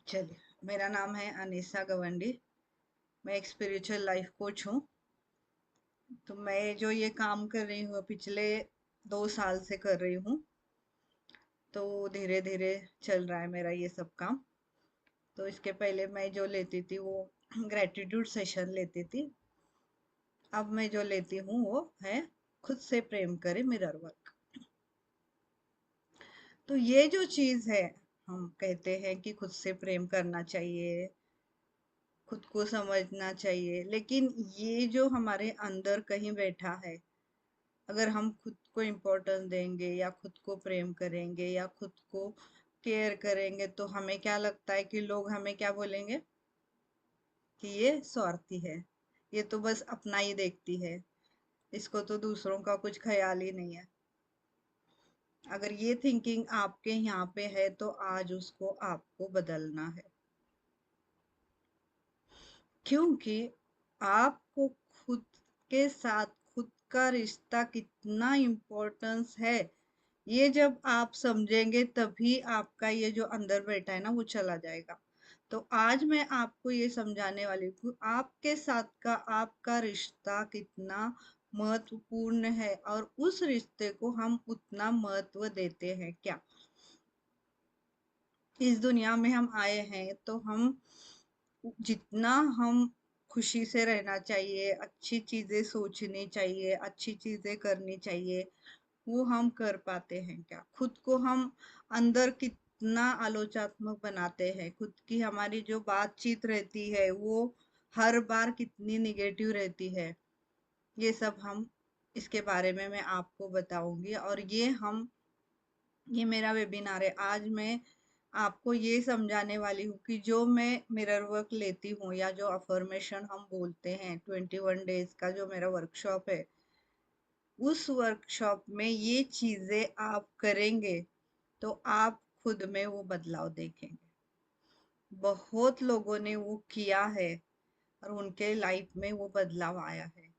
चलिए, मेरा नाम है अनीसा गवंडी। मैं एक स्पिरिचुअल लाइफ कोच हूँ। तो मैं जो ये काम कर रही हूँ पिछले 2 साल से कर रही हूँ। तो धीरे धीरे चल रहा है मेरा ये सब काम। तो इसके पहले मैं जो लेती थी वो ग्रेटिट्यूड सेशन लेती थी। अब मैं जो लेती हूँ वो है खुद से प्रेम करे मिरर वर्क। तो ये जो चीज है, हम कहते हैं कि खुद से प्रेम करना चाहिए, खुद को समझना चाहिए, लेकिन ये जो हमारे अंदर कहीं बैठा है, अगर हम खुद को इम्पोर्टेंस देंगे या खुद को प्रेम करेंगे या खुद को केयर करेंगे, तो हमें क्या लगता है कि लोग हमें क्या बोलेंगे कि ये स्वार्थी है, ये तो बस अपना ही देखती है, इसको तो दूसरों का कुछ ख्याल ही नहीं है। अगर ये थिंकिंग आपके यहाँ पे है तो आज उसको आपको बदलना है, क्योंकि आपको खुद के साथ खुद का रिश्ता कितना इम्पोर्टेंस है, ये जब आप समझेंगे तभी आपका ये जो अंदर बैठा है ना वो चला जाएगा। तो आज मैं आपको ये समझाने वाली हूँ आपके साथ का आपका रिश्ता कितना महत्वपूर्ण है और उस रिश्ते को हम उतना महत्व देते हैं क्या। इस दुनिया में हम आए हैं तो हम जितना हम खुशी से रहना चाहिए, अच्छी चीजें सोचनी चाहिए, अच्छी चीजें करनी चाहिए, वो हम कर पाते हैं क्या। खुद को हम अंदर कितना आलोचनात्मक बनाते हैं, खुद की हमारी जो बातचीत रहती है वो हर बार कितनी निगेटिव रहती है, ये सब हम इसके बारे में मैं आपको बताऊंगी। और ये मेरा वेबिनार है। आज मैं आपको ये समझाने वाली हूँ कि जो मैं मिरर वर्क लेती हूँ या जो अफर्मेशन हम बोलते हैं, 21 डेज का जो मेरा वर्कशॉप है, उस वर्कशॉप में ये चीजें आप करेंगे तो आप खुद में वो बदलाव देखेंगे। बहुत लोगों ने वो किया है और उनके लाइफ में वो बदलाव आया है,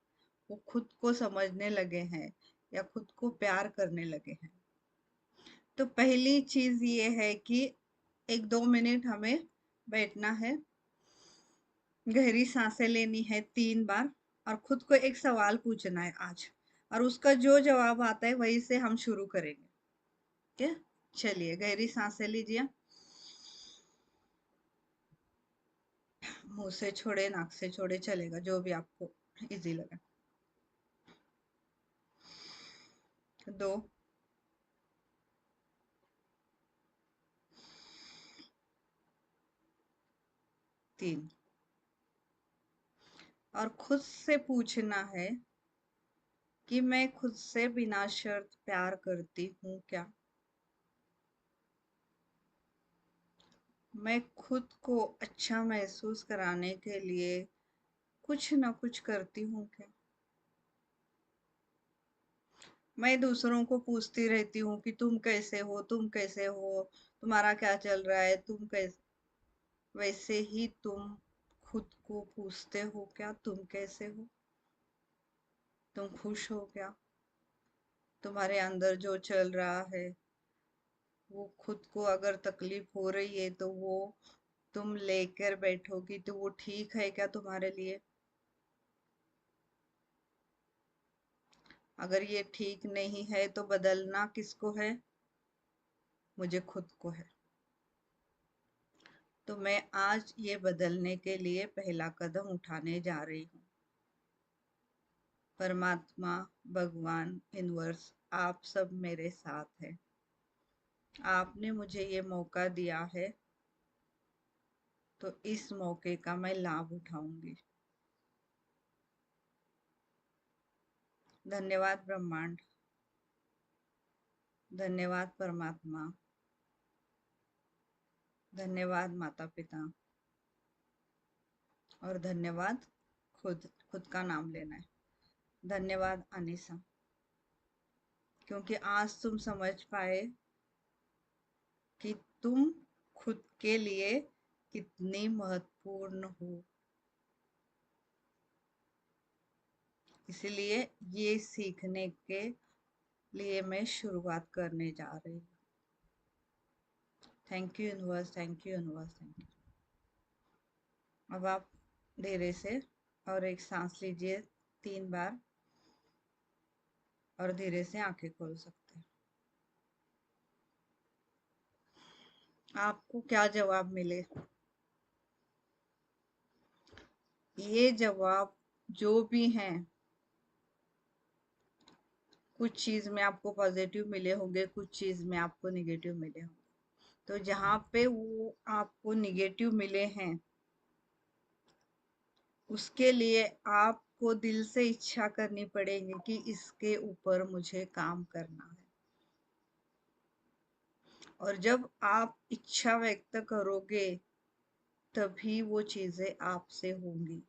वो खुद को समझने लगे हैं या खुद को प्यार करने लगे हैं। तो पहली चीज ये है कि 1-2 मिनट हमें बैठना है, गहरी सांसें लेनी है 3 बार और खुद को एक सवाल पूछना है आज, और उसका जो जवाब आता है वही से हम शुरू करेंगे। ठीक है, चलिए गहरी सांसें लीजिए, मुंह से छोड़े नाक से छोड़े चलेगा, जो भी आपको इजी लगे। 2, 3। और खुद से पूछना है कि मैं खुद से बिना शर्त प्यार करती हूँ क्या। मैं खुद को अच्छा महसूस कराने के लिए कुछ ना कुछ करती हूँ क्या। मैं दूसरों को पूछती रहती हूँ कि तुम कैसे हो, तुम कैसे हो, तुम्हारा क्या चल रहा है, तुम कैसे, वैसे ही तुम खुद को पूछते हो क्या, तुम कैसे हो, तुम खुश हो क्या, तुम्हारे अंदर जो चल रहा है वो खुद को अगर तकलीफ हो रही है तो वो तुम लेकर बैठोगी तो वो ठीक है क्या तुम्हारे लिए। अगर ये ठीक नहीं है तो बदलना किसको है, मुझे खुद को है। तो मैं आज ये बदलने के लिए पहला कदम उठाने जा रही हूँ। परमात्मा, भगवान, यूनिवर्स, आप सब मेरे साथ हैं। आपने मुझे ये मौका दिया है तो इस मौके का मैं लाभ उठाऊंगी। धन्यवाद ब्रह्मांड, धन्यवाद परमात्मा, धन्यवाद माता पिता, और धन्यवाद खुद। खुद का नाम लेना है। धन्यवाद अनीसा, क्योंकि आज तुम समझ पाए कि तुम खुद के लिए कितनी महत्वपूर्ण हो। इसलिए ये सीखने के लिए मैं शुरुआत करने जा रही हूँ। Thank you universe, thank you universe, thank you. अब आप धीरे से और एक सांस लीजिए 3 बार, और धीरे से आंखें खोल सकते हैं। आपको क्या जवाब मिले, ये जवाब जो भी हैं, कुछ चीज में आपको पॉजिटिव मिले होंगे, कुछ चीज में आपको निगेटिव मिले होंगे। तो जहाँ पे वो आपको निगेटिव मिले हैं, उसके लिए आपको दिल से इच्छा करनी पड़ेगी कि इसके ऊपर मुझे काम करना है। और जब आप इच्छा व्यक्त करोगे तभी वो चीजें आपसे होंगी।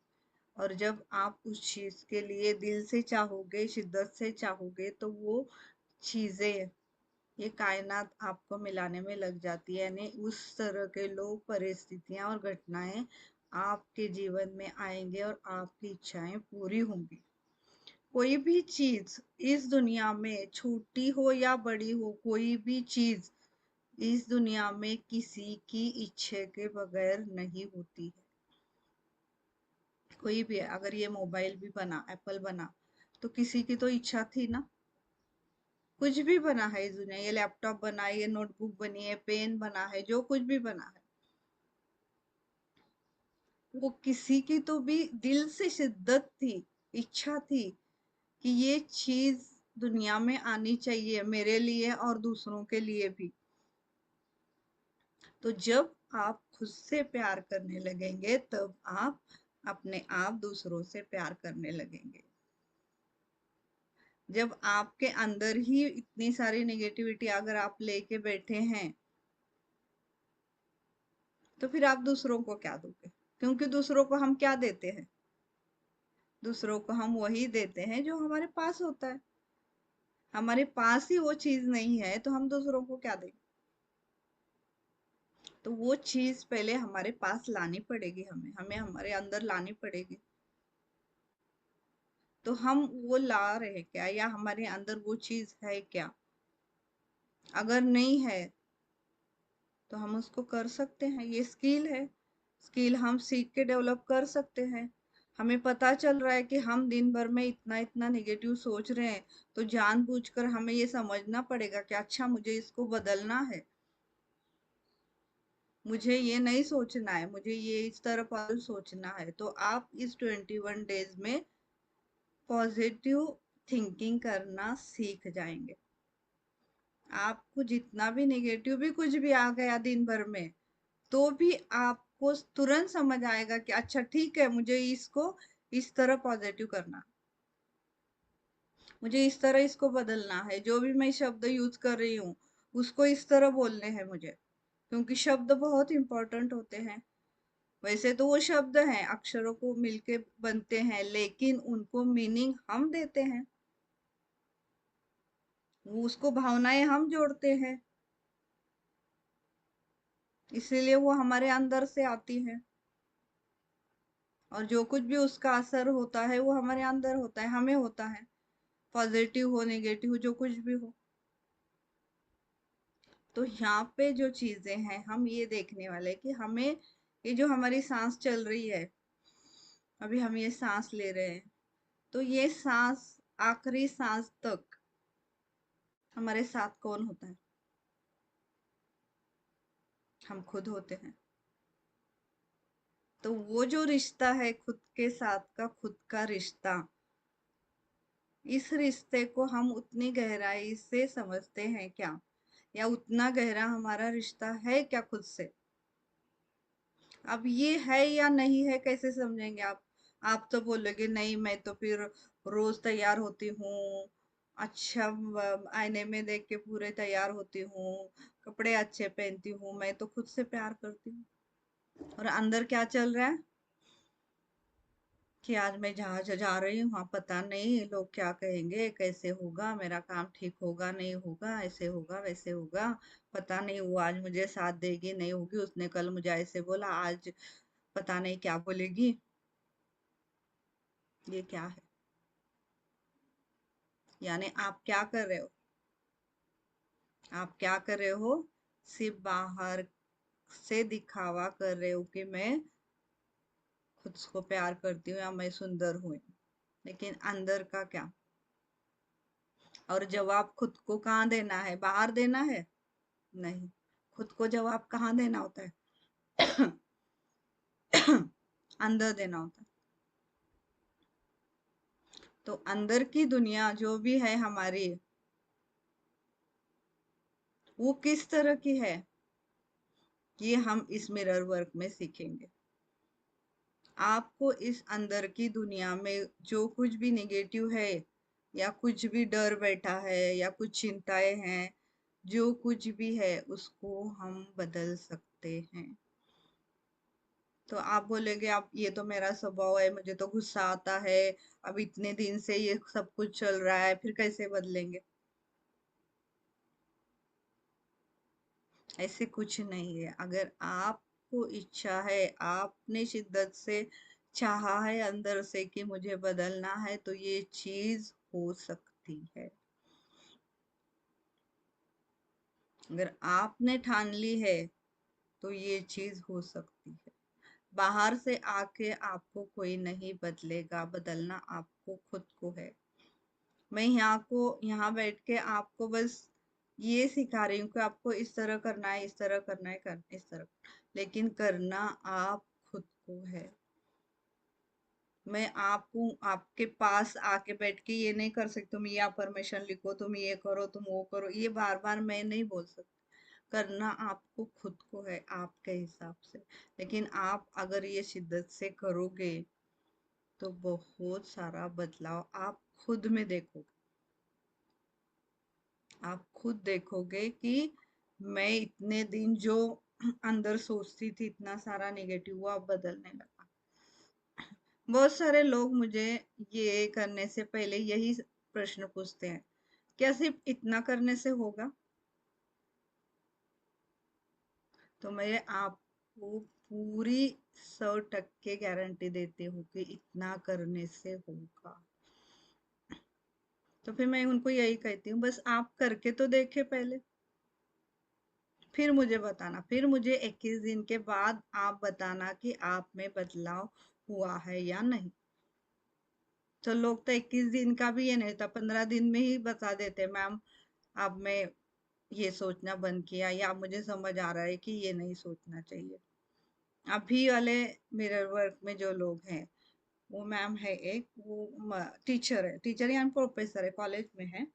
और जब आप उस चीज के लिए दिल से चाहोगे, शिद्दत से चाहोगे, तो वो चीजें, ये कायनात आपको मिलाने में लग जाती है। यानी उस तरह के लोग, परिस्थितियां और घटनाएं आपके जीवन में आएंगे और आपकी इच्छाएं पूरी होंगी। कोई भी चीज इस दुनिया में, छोटी हो या बड़ी हो, कोई भी चीज इस दुनिया में किसी की इच्छा के बगैर नहीं होती है। कोई भी है, अगर ये मोबाइल भी बना, एप्पल बना, तो किसी की तो इच्छा थी ना। कुछ भी बना है इस दुनिया, ये लैपटॉप बना है, ये नोटबुक बनी है, पेन बना है, जो कुछ भी बना है, वो किसी की तो भी दिल से शिद्दत थी, इच्छा थी कि ये चीज दुनिया में आनी चाहिए, मेरे लिए और दूसरों के लिए भी। तो जब आप खुद से प्यार करने लगेंगे, तब आप अपने आप दूसरों से प्यार करने लगेंगे। जब आपके अंदर ही इतनी सारी नेगेटिविटी अगर आप लेके बैठे हैं, तो फिर आप दूसरों को क्या दोगे? क्योंकि दूसरों को हम क्या देते हैं? दूसरों को हम वही देते हैं जो हमारे पास होता है। हमारे पास ही वो चीज नहीं है तो हम दूसरों को क्या दें? तो वो चीज पहले हमारे पास लानी पड़ेगी, हमें हमें हमारे अंदर लानी पड़ेगी। तो हम वो ला रहे हैं क्या, या हमारे अंदर वो चीज है क्या? अगर नहीं है तो हम उसको कर सकते हैं, ये स्किल है। स्किल हम सीख के डेवलप कर सकते हैं। हमें पता चल रहा है कि हम दिन भर में इतना इतना नेगेटिव सोच रहे हैं, तो जानबूझकर हमें ये समझना पड़ेगा कि अच्छा, मुझे इसको बदलना है, मुझे ये नहीं सोचना है, मुझे ये इस तरह पॉजिटिव सोचना है। तो आप इस 21 डेज में पॉजिटिव थिंकिंग करना सीख जाएंगे। आपको जितना भी नेगेटिव भी कुछ भी आ गया दिन भर में, तो भी आपको तुरंत समझ आएगा कि अच्छा ठीक है, मुझे इसको इस तरह पॉजिटिव करना, मुझे इस तरह इसको बदलना है। जो भी मैं शब्द यूज कर रही हूँ, उसको इस तरह बोलने हैं मुझे, क्योंकि शब्द बहुत इंपॉर्टेंट होते हैं। वैसे तो वो शब्द हैं, अक्षरों को मिलके बनते हैं, लेकिन उनको मीनिंग हम देते हैं, वो उसको भावनाएं हम जोड़ते हैं, इसीलिए वो हमारे अंदर से आती है। और जो कुछ भी उसका असर होता है वो हमारे अंदर होता है, हमें होता है, पॉजिटिव हो नेगेटिव जो कुछ भी हो। तो यहाँ पे जो चीजें हैं, हम ये देखने वाले कि हमें, ये जो हमारी सांस चल रही है, अभी हम ये सांस ले रहे हैं, तो ये सांस, आखिरी सांस तक हमारे साथ कौन होता है? हम खुद होते हैं। तो वो जो रिश्ता है खुद के साथ का, खुद का रिश्ता, इस रिश्ते को हम उतनी गहराई से समझते हैं क्या, या उतना गहरा हमारा रिश्ता है क्या खुद से? अब ये है या नहीं है, कैसे समझेंगे आप? आप तो बोलोगे नहीं, मैं तो फिर रोज तैयार होती हूँ, अच्छा आईने में देख के पूरे तैयार होती हूँ, कपड़े अच्छे पहनती हूँ, मैं तो खुद से प्यार करती हूँ। और अंदर क्या चल रहा है कि आज मैं जहाँ जा रही हूँ, वहाँ पता नहीं लोग क्या कहेंगे, कैसे होगा, मेरा काम ठीक होगा नहीं होगा, ऐसे होगा वैसे होगा, पता नहीं वो आज मुझे साथ देगी नहीं होगी, उसने कल मुझे ऐसे बोला, आज पता नहीं क्या बोलेगी। ये क्या है? यानी आप क्या कर रहे हो? आप क्या कर रहे हो? सिर्फ बाहर से दिखावा कर रहे हो कि मैं खुद को प्यार करती हूँ या मैं सुंदर हूँ, लेकिन अंदर का क्या? और जवाब खुद को कहाँ देना है? बाहर देना है? नहीं, खुद को जवाब कहाँ देना होता है? अंदर देना होता है। तो अंदर की दुनिया जो भी है हमारी, वो किस तरह की है, ये हम इस मिरर वर्क में सीखेंगे। आपको इस अंदर की दुनिया में जो कुछ भी नेगेटिव है, या कुछ भी डर बैठा है, या कुछ चिंताएं हैं, जो कुछ भी है उसको हम बदल सकते हैं। तो आप बोलेंगे, आप ये तो मेरा स्वभाव है, मुझे तो गुस्सा आता है, अब इतने दिन से ये सब कुछ चल रहा है, फिर कैसे बदलेंगे? ऐसे कुछ नहीं है। अगर आपको इच्छा है, आपने शिद्दत से चाहा है अंदर से कि मुझे बदलना है, तो ये चीज हो सकती है। अगर आपने ठान ली है तो ये चीज हो सकती है। बाहर से आके आपको कोई नहीं बदलेगा, बदलना आपको खुद को है। मैं यहाँ बैठ के आपको बस ये सिखा रही हूँ कि आपको इस तरह करना है, इस तरह करना है, इस तरह, लेकिन करना आप खुद को है। मैं आपको आपके पास आके बैठ के ये नहीं कर सकती, तुम ये अफर्मेशन लिखो, तुम ये करो, तुम वो करो, ये बार बार मैं नहीं बोल सकती। करना आपको खुद को है, आपके हिसाब से। लेकिन आप अगर ये शिद्दत से करोगे तो बहुत सारा बदलाव आप खुद में देखोगे। आप खुद देखोगे कि मैं इतने दिन जो अंदर सोचती थी इतना सारा नेगेटिव, वो अब बदलने लगा। बहुत सारे लोग मुझे ये करने से पहले यही प्रश्न पूछते हैं, क्या सिर्फ इतना करने से होगा? तो मैं आपको पूरी 100% गारंटी देती हूँ कि इतना करने से होगा। तो फिर मैं उनको यही कहती हूँ, बस आप करके तो देखे पहले, फिर मुझे बताना, फिर मुझे 21 दिन के बाद आप बताना कि आप में बदलाव हुआ है या नहीं। तो लोग तो 21 दिन का भी ये नहीं था, 15 दिन में ही बता देते, मैम अब मैं ये सोचना बंद किया, या अब मुझे समझ आ रहा है कि ये नहीं सोचना चाहिए। अभी वाले मिरर वर्क में जो लोग हैं, वो मैम है एक, वो टीचर है, टीचर यानी प्रोफेसर है, कॉलेज में है।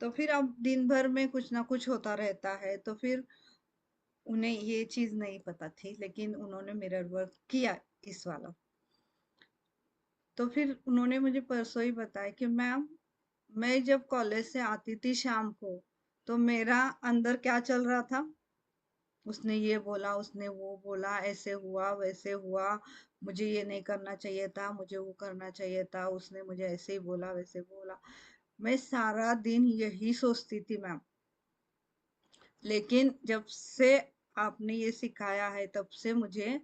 तो फिर अब दिन भर में कुछ ना कुछ होता रहता है, तो फिर उन्हें ये चीज नहीं पता थी, लेकिन उन्होंने मिरर वर्क किया इस वाला। तो फिर उन्होंने मुझे परसों ही बताया कि मैम, मैं जब कॉलेज से आती थी शाम को, तो मेरा अंदर क्या चल रहा था, उसने ये बोला, उसने वो बोला, ऐसे हुआ वैसे हुआ, मुझे ये नहीं करना चाहिए था, मुझे वो करना चाहिए था, उसने मुझे ऐसे ही बोला वैसे बोला। मैं सारा दिन यही सोचती थी मैम। लेकिन जब से आपने ये सिखाया है, तब से मुझे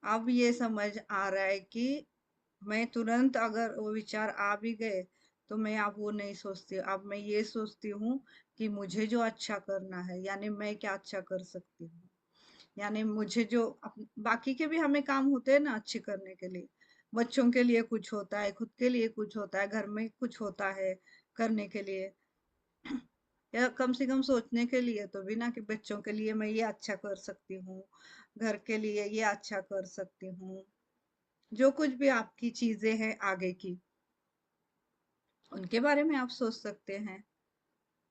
अब ये समझ आ रहा है कि मैं तुरंत, अगर वो विचार आ भी गए, तो मैं अब वो नहीं सोचती। अब मैं ये सोचती हूँ कि मुझे जो अच्छा करना है, यानी मैं क्या अच्छा कर सकती हूँ, यानी मुझे जो बाकी के भी हमें काम होते हैं ना अच्छे करने के लिए, बच्चों के लिए कुछ होता है, खुद के लिए कुछ होता है, घर में कुछ होता है करने के लिए, या कम से कम सोचने के लिए तो भी ना, कि बच्चों के लिए मैं ये अच्छा कर सकती हूँ, घर के लिए ये अच्छा कर सकती हूँ। जो कुछ भी आपकी चीजें हैं आगे की, उनके बारे में आप सोच सकते हैं,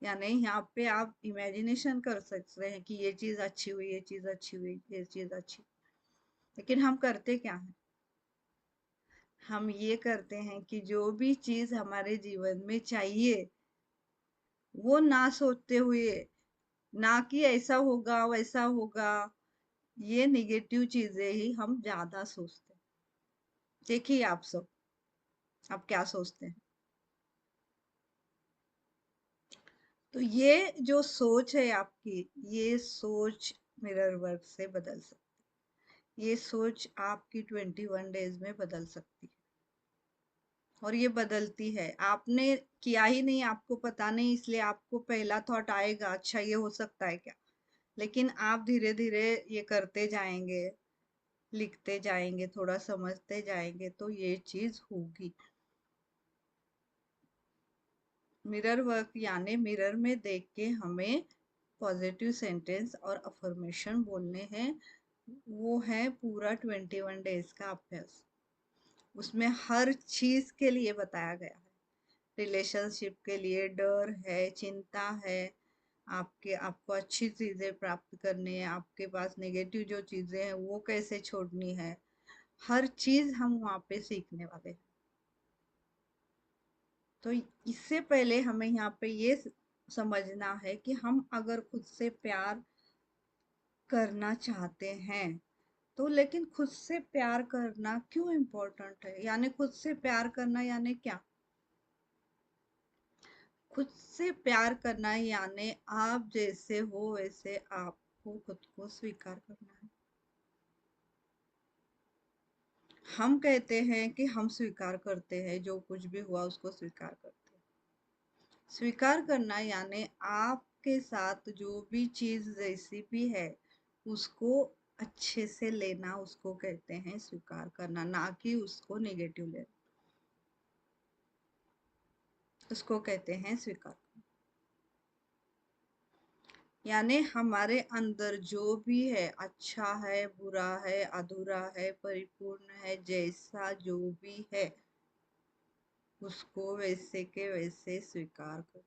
या नहीं, यहाँ पे आप इमेजिनेशन कर सकते हैं कि ये चीज अच्छी हुई, ये चीज अच्छी हुई, ये चीज अच्छी। लेकिन हम करते क्या है? हम ये करते हैं कि जो भी चीज हमारे जीवन में चाहिए, वो ना सोचते हुए, ना कि ऐसा होगा वैसा होगा, ये निगेटिव चीजें ही हम ज्यादा सोचते हैं। देखिए आप सब, आप क्या सोचते हैं? तो ये जो सोच है आपकी, ये सोच मिरर वर्क से बदल सकती है। ये सोच आपकी 21 डेज में बदल सकती है, और ये बदलती है। आपने किया ही नहीं, आपको पता नहीं, इसलिए आपको पहला थॉट आएगा, अच्छा ये हो सकता है क्या, लेकिन आप धीरे धीरे ये करते जाएंगे, लिखते जाएंगे, थोड़ा समझते जाएंगे तो ये चीज होगी। मिरर वर्क यानी मिरर में देख के हमें पॉजिटिव सेंटेंस और अफर्मेशन बोलने हैं। वो है पूरा 21 डेज का अभ्यास। उसमें हर चीज के लिए बताया गया है। रिलेशनशिप के लिए डर है, चिंता है, आपको अच्छी चीजें प्राप्त करनी है, आपके पास नेगेटिव जो चीजें हैं वो कैसे छोड़नी है, हर चीज हम वहाँ पे सीखने वाले हैं। तो इससे पहले हमें यहाँ पे ये समझना है कि हम अगर खुद से प्यार करना चाहते हैं तो लेकिन खुद से प्यार करना क्यों इम्पोर्टेंट है, यानी खुद से प्यार करना यानी क्या? खुद से प्यार करना यानी आप जैसे हो वैसे आपको खुद को स्वीकार करना है। हम कहते हैं कि हम स्वीकार करते हैं, जो कुछ भी हुआ उसको स्वीकार करते हैं। स्वीकार करना यानी आपके साथ जो भी चीज जैसी भी है उसको अच्छे से लेना, उसको कहते हैं स्वीकार करना, ना कि उसको नेगेटिव लेना। उसको कहते हैं स्वीकार। यानी हमारे अंदर जो भी है, अच्छा है, बुरा है, अधूरा है, परिपूर्ण है, जैसा जो भी है उसको वैसे के वैसे स्वीकार कर।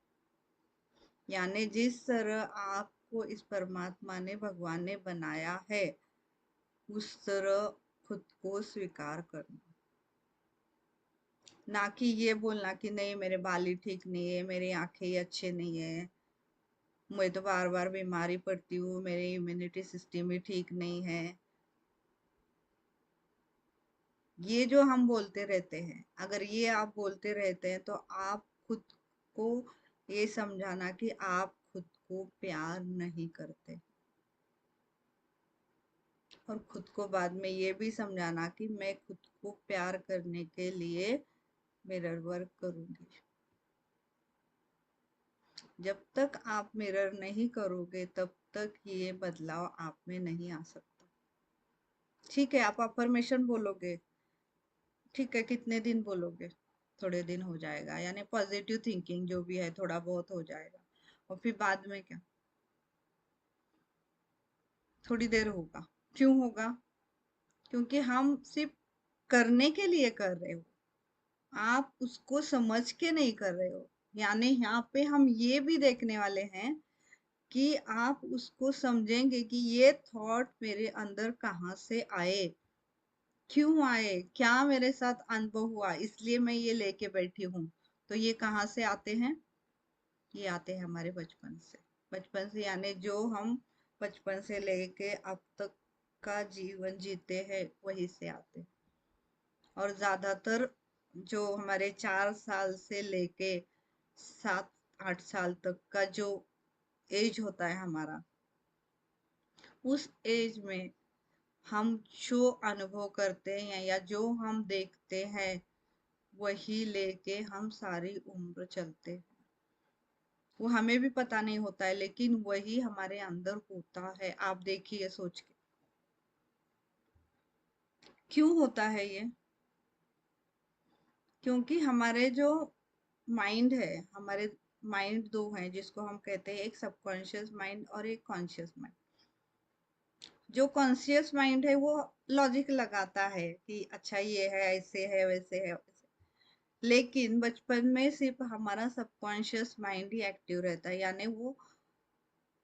यानी जिस तरह आपको इस परमात्मा ने, भगवान ने बनाया है उस तरह खुद को स्वीकार करना। ना कि ये बोलना कि नहीं मेरे बाल ही ठीक नहीं है, मेरी आंखें ही अच्छे नहीं है, मैं तो बार बार बीमारी पड़ती हूँ, मेरी इम्यूनिटी सिस्टम ही ठीक नहीं है। ये जो हम बोलते रहते हैं, अगर ये आप बोलते रहते हैं तो आप खुद को ये समझाना कि आप खुद को प्यार नहीं करते, और खुद को बाद में ये भी समझाना कि मैं खुद को प्यार करने के लिए मिरर वर्क करूंगी। जब तक आप मिरर नहीं करोगे तब तक ये बदलाव आप में नहीं आ सकता। ठीक है, आप अफर्मेशन बोलोगे, ठीक है, कितने दिन बोलोगे? थोड़े दिन हो जाएगा, यानी पॉजिटिव थिंकिंग जो भी है थोड़ा बहुत हो जाएगा, और फिर बाद में क्या? थोड़ी देर होगा। क्यों होगा? क्योंकि हम सिर्फ करने के लिए कर रहे हो, आप उसको समझ के नहीं कर रहे हो। यानी यहाँ पे हम ये भी देखने वाले हैं कि आप उसको समझेंगे कि ये थॉट मेरे अंदर कहाँ से आए, क्यों आए, क्या मेरे साथ अनुभव हुआ, इसलिए मैं ये लेके बैठी हूँ। तो ये कहाँ से आते हैं? ये आते हैं हमारे बचपन से। बचपन से यानी जो हम बचपन से लेके अब तक का जीवन जीते हैं वही से आते हैं। और ज्यादातर जो हमारे 4 साल से लेके 7-8 साल तक का जो एज होता है हमारा, उस एज में हम जो अनुभव करते हैं या जो हम देखते हैं वही लेके हम सारी उम्र चलते हैं। वो हमें भी पता नहीं होता है लेकिन वही हमारे अंदर होता है। आप देखिए सोच के, क्यों होता है ये? क्योंकि हमारे जो माइंड है, हमारे माइंड दो हैं जिसको हम कहते हैं, एक सबकॉन्शियस माइंड और एक कॉन्शियस माइंड। जो कॉन्शियस माइंड है वो लॉजिक लगाता है कि अच्छा ये है, ऐसे है, वैसे है, वैसे। लेकिन बचपन में सिर्फ हमारा सबकॉन्शियस माइंड ही एक्टिव रहता है, यानी वो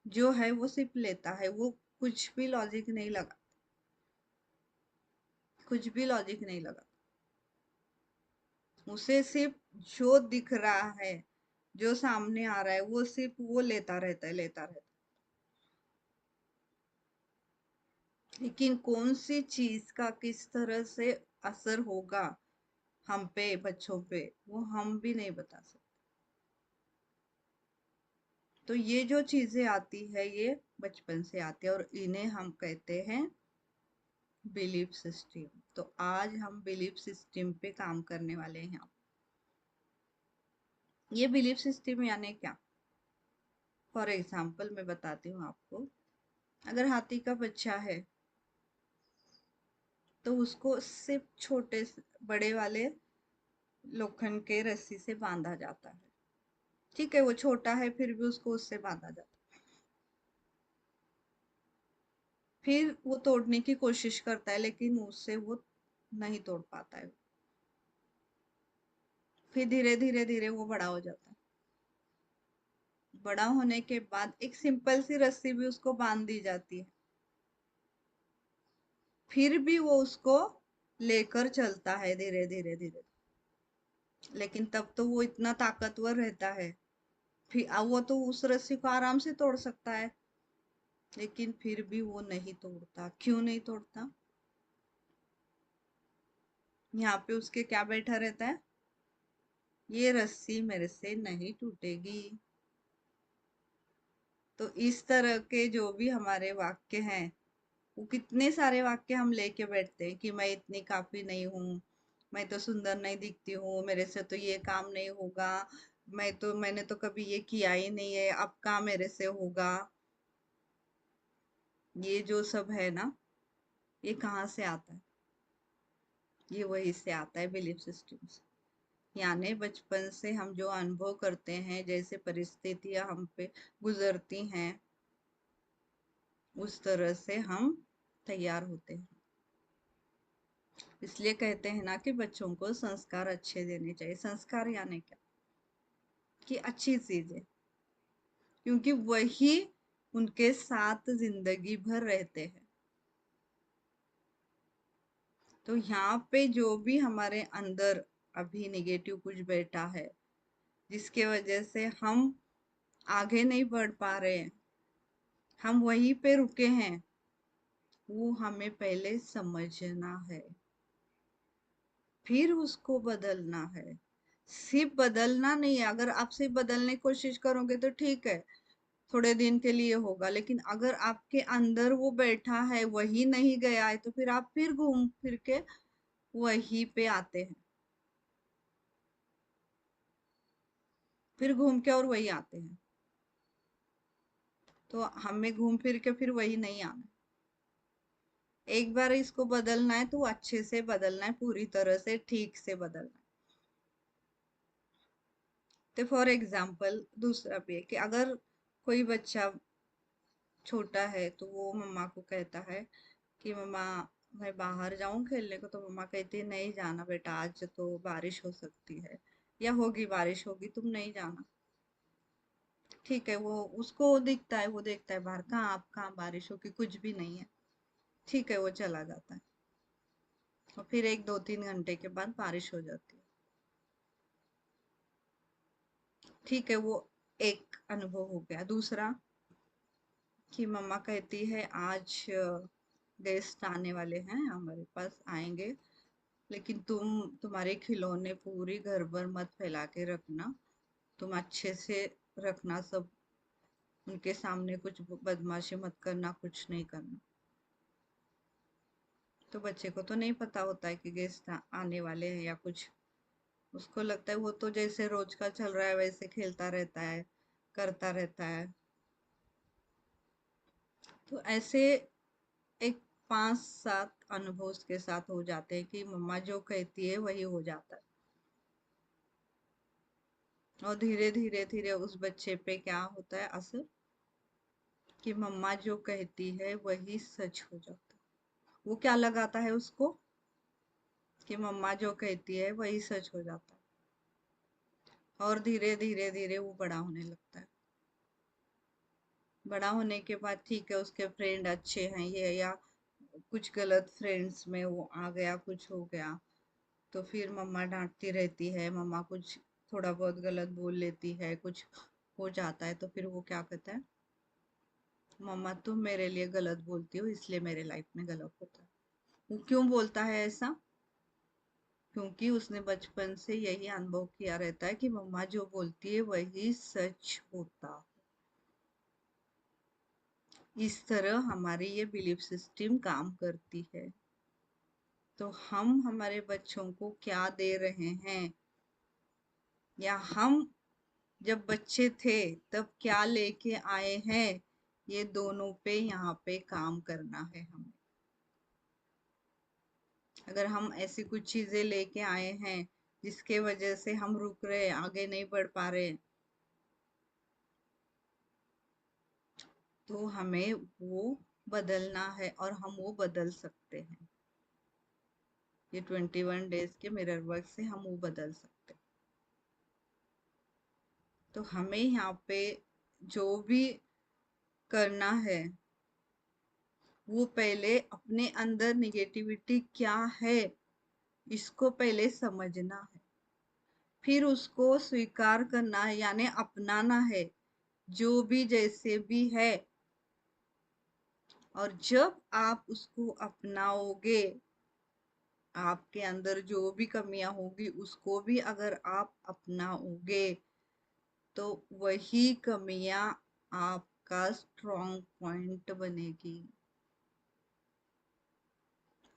जो है वो सिर्फ लेता है, वो कुछ भी लॉजिक नहीं लगा, कुछ भी लॉजिक नहीं लगा। उसे सिर्फ जो दिख रहा है, जो सामने आ रहा है, वो सिर्फ वो लेता रहता है, लेता रहता है। लेकिन कौन सी चीज का किस तरह से असर होगा हम पे, बच्चों पे, वो हम भी नहीं बता सकते। तो ये जो चीजें आती है ये बचपन से आती है, और इन्हें हम कहते हैं बिलीफ सिस्टम। तो आज हम बिलीफ सिस्टम पे काम करने वाले हैं यहाँ। ये बिलीफ सिस्टम यानी क्या? फॉर एग्जाम्पल मैं बताती हूँ आपको। अगर हाथी का बच्चा है तो उसको सिर्फ बड़े वाले लोखंड के रस्सी से बांधा जाता है। ठीक है, वो छोटा है फिर भी उसको उससे बांधा जाता है। फिर वो तोड़ने की कोशिश करता है लेकिन उससे वो नहीं तोड़ पाता है। फिर धीरे धीरे धीरे वो बड़ा हो जाता है। बड़ा होने के बाद एक सिंपल सी रस्सी भी उसको बांध दी जाती है, फिर भी वो उसको लेकर चलता है धीरे धीरे धीरे। लेकिन तब तो वो इतना ताकतवर रहता है, फिर वो तो उस रस्सी को आराम से तोड़ सकता है, लेकिन फिर भी वो नहीं तोड़ता। क्यों नहीं तोड़ता? यहाँ पे उसके क्या बैठा रहता है? ये रस्सी मेरे से नहीं टूटेगी। तो इस तरह के जो भी हमारे वाक्य हैं, वो कितने सारे वाक्य हम लेके बैठते हैं कि मैं इतनी काफी नहीं हूँ, मैं तो सुंदर नहीं दिखती हूँ, मेरे से तो ये काम नहीं होगा, मैंने तो कभी ये किया ही नहीं है, अब काम मेरे से होगा। ये जो सब है ना, ये कहाँ से आता है? ये वही से आता है, बिलीफ सिस्टम से। यानी बचपन से हम जो अनुभव करते हैं, जैसे परिस्थितियां हम पे गुजरती हैं, उस तरह से हम तैयार होते हैं। इसलिए कहते हैं ना कि बच्चों को संस्कार अच्छे देने चाहिए। संस्कार यानी क्या? कि अच्छी चीजें, क्योंकि वही उनके साथ जिंदगी भर रहते हैं। तो यहाँ पे जो भी हमारे अंदर अभी निगेटिव कुछ बैठा है, जिसके वजह से हम आगे नहीं बढ़ पा रहे हैं, हम वहीं पे रुके हैं, वो हमें पहले समझना है, फिर उसको बदलना है। सिर्फ बदलना नहीं है। अगर आप सिर्फ बदलने की कोशिश करोगे तो ठीक है, थोड़े दिन के लिए होगा, लेकिन अगर आपके अंदर वो बैठा है, वही नहीं गया है, तो फिर आप फिर घूम फिर के वही पे आते हैं, फिर घूम के और वही आते हैं। तो हमें घूम फिर के फिर वही नहीं आना। एक बार इसको बदलना है तो अच्छे से बदलना है, पूरी तरह से ठीक से बदलना है। तो फॉर एग्जाम्पल दूसरा भी है कि अगर कोई बच्चा छोटा है तो वो मम्मा को कहता है कि मम्मा मैं बाहर जाऊं खेलने को, तो मम्मा कहती है नहीं जाना बेटा, आज तो बारिश हो सकती है, या होगी बारिश होगी, तुम नहीं जाना। ठीक है, वो उसको दिखता है, वो देखता है बाहर, कहाँ आप कहाँ बारिश होगी, कुछ भी नहीं है। ठीक है, वो चला जाता है और फिर एक दो तीन घंटे के बाद बारिश हो जाती है। ठीक है, वो एक अनुभव हो गया। दूसरा कि मम्मा कहती है आज गेस्ट आने वाले हैं, हमारे पास आएंगे, लेकिन तुम्हारे खिलौने पूरी घर भर मत फैला के रखना, तुम अच्छे से रखना सब, उनके सामने कुछ बदमाशी मत करना, कुछ नहीं करना। तो बच्चे को तो नहीं पता होता है कि गेस्ट आने वाले हैं या कुछ। उसको लगता है वो तो जैसे रोज का चल रहा है वैसे खेलता रहता है, करता रहता है। तो ऐसे एक 5-7 अनुभव उसके साथ हो जाते हैं कि मम्मा जो कहती है वही हो जाता है। और धीरे धीरे धीरे उस बच्चे पे क्या होता है असर, कि मम्मा जो कहती है वही सच हो जाता है। वो क्या लगाता है उसको, कि मम्मा जो कहती है वही सच हो जाता है। और धीरे धीरे धीरे वो बड़ा होने लगता है। बड़ा होने के बाद ठीक है, उसके फ्रेंड अच्छे हैं ये, या कुछ गलत फ्रेंड्स में वो आ गया, कुछ हो गया, तो फिर मम्मा डांटती रहती है, मम्मा कुछ थोड़ा बहुत गलत बोल लेती है, कुछ हो जाता है, तो फिर वो क्या कहता है, मम्मा तुम मेरे लिए गलत बोलती हो इसलिए मेरे लाइफ में गलत होता है। वो क्यों बोलता है ऐसा? क्योंकि उसने बचपन से यही अनुभव किया रहता है कि मम्मा जो बोलती है वही सच होता है। इस तरह हमारी ये बिलीफ सिस्टम काम करती है। तो हम हमारे बच्चों को क्या दे रहे हैं, या हम जब बच्चे थे तब क्या लेके आए हैं, ये दोनों पे यहाँ पे काम करना है हमें। अगर हम ऐसी कुछ चीजें लेके आए हैं जिसके वजह से हम रुक रहे, आगे नहीं बढ़ पा रहे, तो हमें वो बदलना है और हम वो बदल सकते हैं। ये 21 डेज के मिरर वर्क से हम वो बदल सकते हैं। तो हमें यहाँ पे जो भी करना है, वो पहले अपने अंदर निगेटिविटी क्या है इसको पहले समझना है, फिर उसको स्वीकार करना है, यानी अपनाना है जो भी जैसे भी है। और जब आप उसको अपनाओगे, आपके अंदर जो भी कमियां होगी उसको भी अगर आप अपनाओगे, तो वही कमियां आपका स्ट्रॉन्ग पॉइंट बनेगी।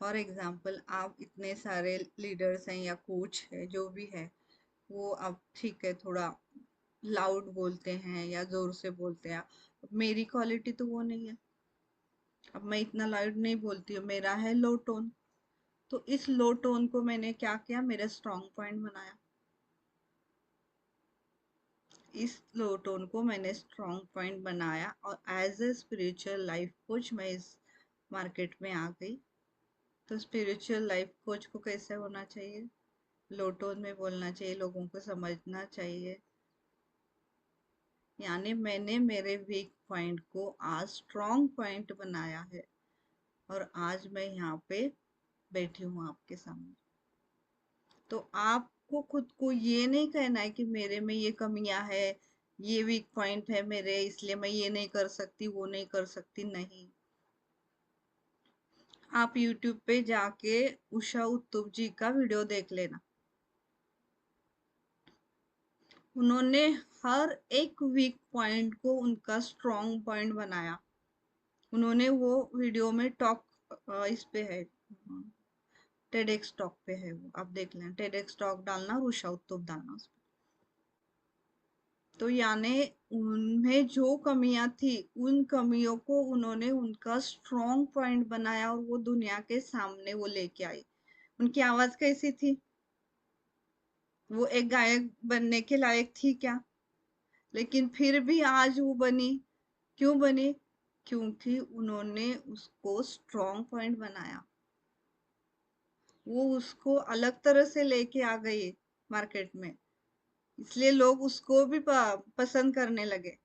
फॉर एग्जाम्पल, आप इतने सारे लीडर्स हैं या कोच है जो भी है, वो अब ठीक है थोड़ा लाउड बोलते हैं या जोर से बोलते हैं। मेरी क्वालिटी तो वो नहीं है, अब मैं इतना लाउड नहीं बोलती हूँ, मेरा है लो टोन। तो इस लो टोन को मैंने क्या किया, मेरा स्ट्रॉन्ग पॉइंट बनाया। इस लो टोन को मैंने स्ट्रॉन्ग पॉइंट बनाया और as a spiritual life coach मैं इस मार्केट में आ गई। तो स्पिरिचुअल लाइफ कोच को कैसे होना चाहिए, लो टोन में बोलना चाहिए, लोगों को समझना चाहिए। यानी मैंने मेरे वीक पॉइंट को आज स्ट्रॉन्ग पॉइंट बनाया है और आज मैं यहाँ पे बैठी हूँ आपके सामने। तो आपको खुद को ये नहीं कहना है कि मेरे में ये कमियां है, ये वीक पॉइंट है मेरे, इसलिए मैं ये नहीं कर सकती, वो नहीं कर सकती। नहीं, आप YouTube पे जाके उषा उत्तुप जी का वीडियो देख लेना। उन्होंने हर एक वीक पॉइंट को उनका स्ट्रॉन्ग पॉइंट बनाया। उन्होंने वो वीडियो में टॉक इस पे है, टेडेक्स टॉक पे है, वो आप देख लें। टेडेक्स टॉक डालना और उषा उत्तुप डालना उस पे। तो यानी उनमें जो कमियां थी, उन कमियों को उन्होंने उनका स्ट्रॉन्ग पॉइंट बनाया और वो दुनिया के सामने वो लेके आई। उनकी आवाज कैसी थी, वो एक गायक बनने के लायक थी क्या? लेकिन फिर भी आज वो बनी। क्यों बनी? क्योंकि उन्होंने उसको स्ट्रॉन्ग पॉइंट बनाया। वो उसको अलग तरह से लेके आ गई मार्केट में, इसलिए लोग उसको भी पसंद करने लगे।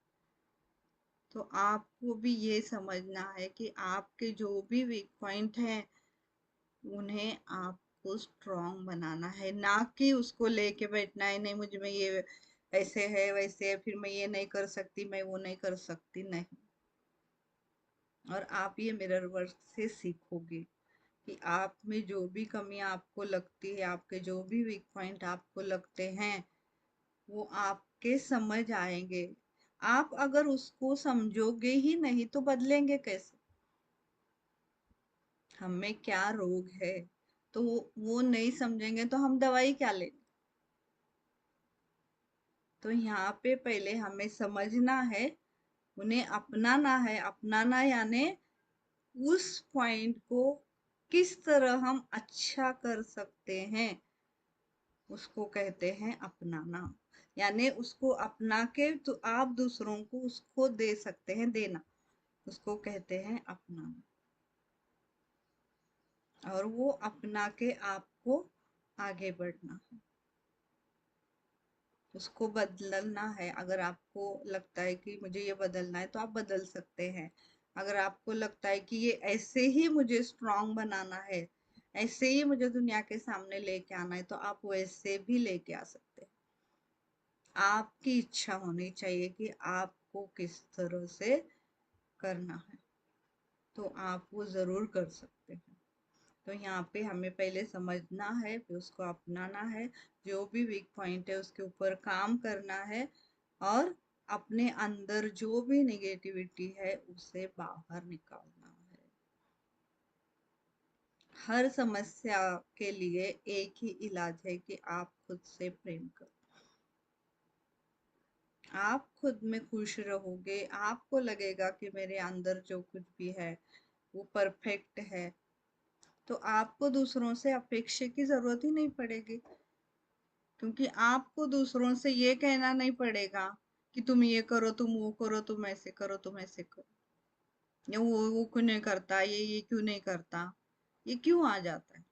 तो आपको भी ये समझना है कि आपके जो भी वीक पॉइंट हैं, उन्हें आपको स्ट्रॉन्ग बनाना है, ना कि उसको लेके बैठना है, नहीं मुझ में ये ऐसे है वैसे है, फिर मैं ये नहीं कर सकती, मैं वो नहीं कर सकती। नहीं। और आप ये मिरर वर्क से सीखोगे कि आप में जो भी कमियां आपको लगती है, आपके जो भी वीक पॉइंट आपको लगते हैं, वो आपके समझ आएंगे। आप अगर उसको समझोगे ही नहीं तो बदलेंगे कैसे? हमें क्या रोग है, तो वो नहीं समझेंगे तो हम दवाई क्या लेंगे? तो यहाँ पे पहले हमें समझना है, उन्हें अपनाना है। अपनाना यानी उस पॉइंट को किस तरह हम अच्छा कर सकते हैं, उसको कहते हैं अपनाना। यानी उसको अपना के तो आप दूसरों को उसको दे सकते हैं, देना, उसको कहते हैं अपनाना। और वो अपना के आपको आगे बढ़ना है, उसको बदलना है। अगर आपको लगता है कि मुझे ये बदलना है तो आप बदल सकते हैं। अगर आपको लगता है कि ये ऐसे ही मुझे स्ट्रांग बनाना है, ऐसे ही मुझे दुनिया के सामने लेके आना है, तो आप वैसे भी लेके आ सकते हैं। आपकी इच्छा होनी चाहिए कि आपको किस तरह से करना है, तो आप वो जरूर कर सकते हैं। तो यहाँ पे हमें पहले समझना है, फिर उसको अपनाना है, जो भी वीक पॉइंट है उसके ऊपर काम करना है, और अपने अंदर जो भी नेगेटिविटी है उसे बाहर निकालना है। हर समस्या के लिए एक ही इलाज है कि आप खुद से प्रेम करो। आप खुद में खुश रहोगे, आपको लगेगा कि मेरे अंदर जो कुछ भी है वो परफेक्ट है, तो आपको दूसरों से अपेक्षा की जरूरत ही नहीं पड़ेगी। क्योंकि आपको दूसरों से ये कहना नहीं पड़ेगा कि तुम ये करो, तुम वो करो, तुम ऐसे करो, तुम ऐसे करो, या वो क्यों नहीं करता, ये क्यों नहीं करता, ये क्यों आ जाता है।